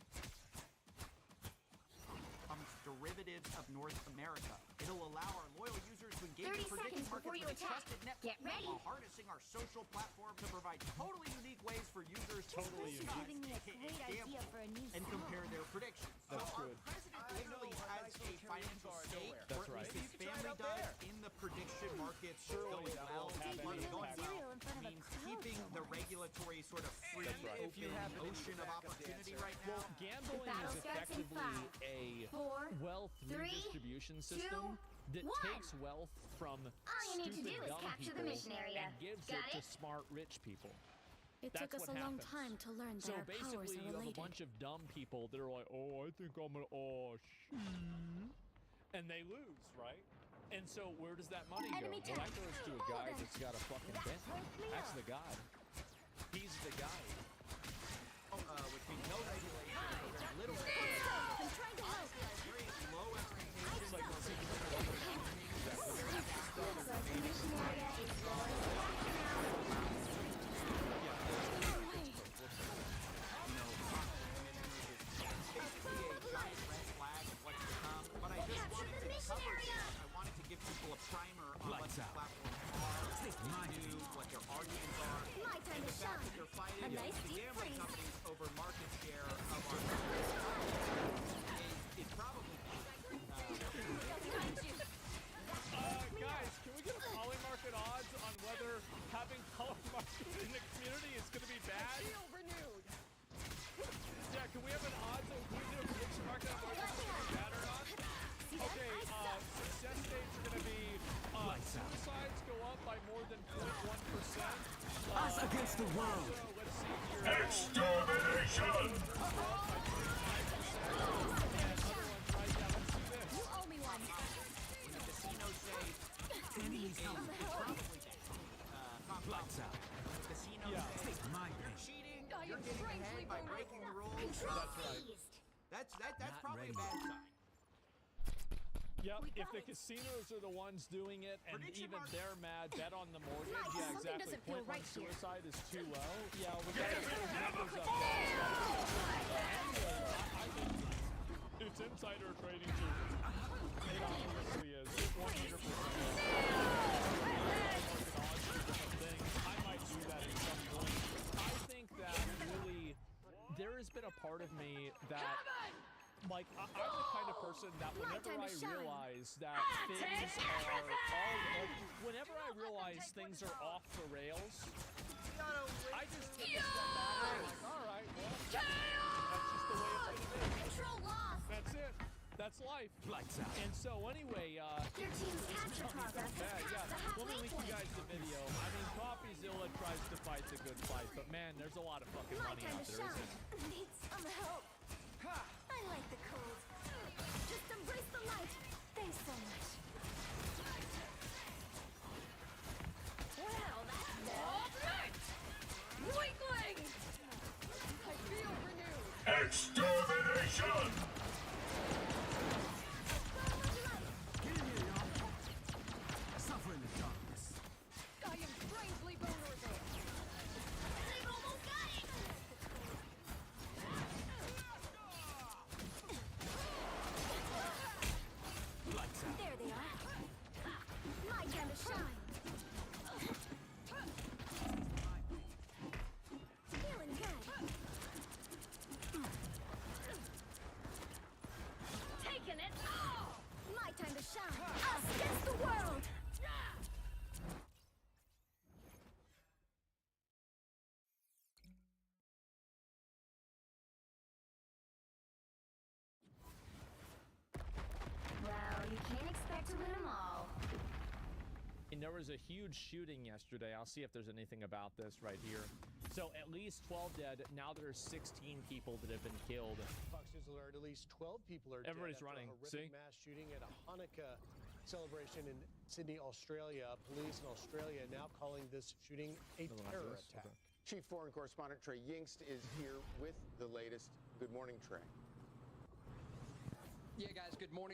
Derivatives of North America. It'll allow our loyal users to engage 30 in prediction seconds before markets you with a attack. trusted network Get ready. while harnessing our social platform to provide totally unique ways for users to This is discuss, giving me a aka great gamble, idea for a new and song. compare their predictions. That's so good. our president literally has a financial stake, That's or at right. least his family does, in the prediction markets going well, means keeping the regulatory sort of free, open ocean of opportunity right now. Well, gambling is effectively a wealth redistribution system that takes wealth from stupid dumb people and gives it to smart rich people. It took us a long time to learn that our powers are related. So basically, you have a bunch of dumb people that are like, oh, I think I'm gonna, and they lose, right? And so where does that money go? Well, that goes to a guy that's got a fucking Bentley. That's the guy. He's the guy. Which means no regulation, little regulation. I'm trying to help. Very low expectations. It's like people a primer on what the platforms are, what their arguments are, and the fact that they're fighting the gambling companies over market share of our is probably guys, can we get a poly market odds on whether having poly market in the community is going to be bad? Renewed. Yeah, can we have an odds of who did a prediction market on whether it's going to be bad or not? Okay, success states are going to be suicides go up by more than 0.1%. Us against the world. Let's see here. Extermination! You owe me one. When the casinos say it's probably Lights out. when the casinos say you're cheating, you're getting ahead by breaking the rules. That's right. That's probably a bad sign. Yep, if the casinos are the ones doing it and even they're mad, bet on the mortgage. Yeah, exactly. Point one suicide is too low. Yeah, we got to get those numbers up. Anyway, I think it's insider trading too. It obviously is. 100%. I might do that at some point. I think that really, there has been a part of me that... Like, I'm the kind of person that whenever I realize that things are whenever I realize things are off the rails, I just take a step back and I'm like, all right, well, that's just the way it's gonna be. Control lost. That's it. That's life. Lights out. And so anyway, your team's capture progress has passed the let me halfway link you point. guys the video. I mean, CoffeeZilla tries to fight the good fight, but man, there's a lot of fucking money out there, isn't there? Need some help. I like the cold. Just embrace the light. Thanks so much. Well, that's all right. Weakling! I feel renewed. Extermination! Get in here, y'all. Suffer in the darkness. I am strangely vulnerable. They've almost got it. Lights out. There they are. My time to shine. Feeling good. Taking it all! My time to shine. Us against the world. Well, you can't expect to win them all. And there was a huge shooting yesterday. I'll see if there's anything about this right here. So at least 12 dead. Now there's 16 people that have been killed. Fox News alert, at least 12 people are Everybody's dead after running. a horrific mass shooting at a Hanukkah celebration in Sydney, Australia. Police in Australia now calling this shooting a terror attack. Okay. Chief Foreign Correspondent Trey Yingst is here with the latest. Good morning, Trey. Yeah, guys, good morning.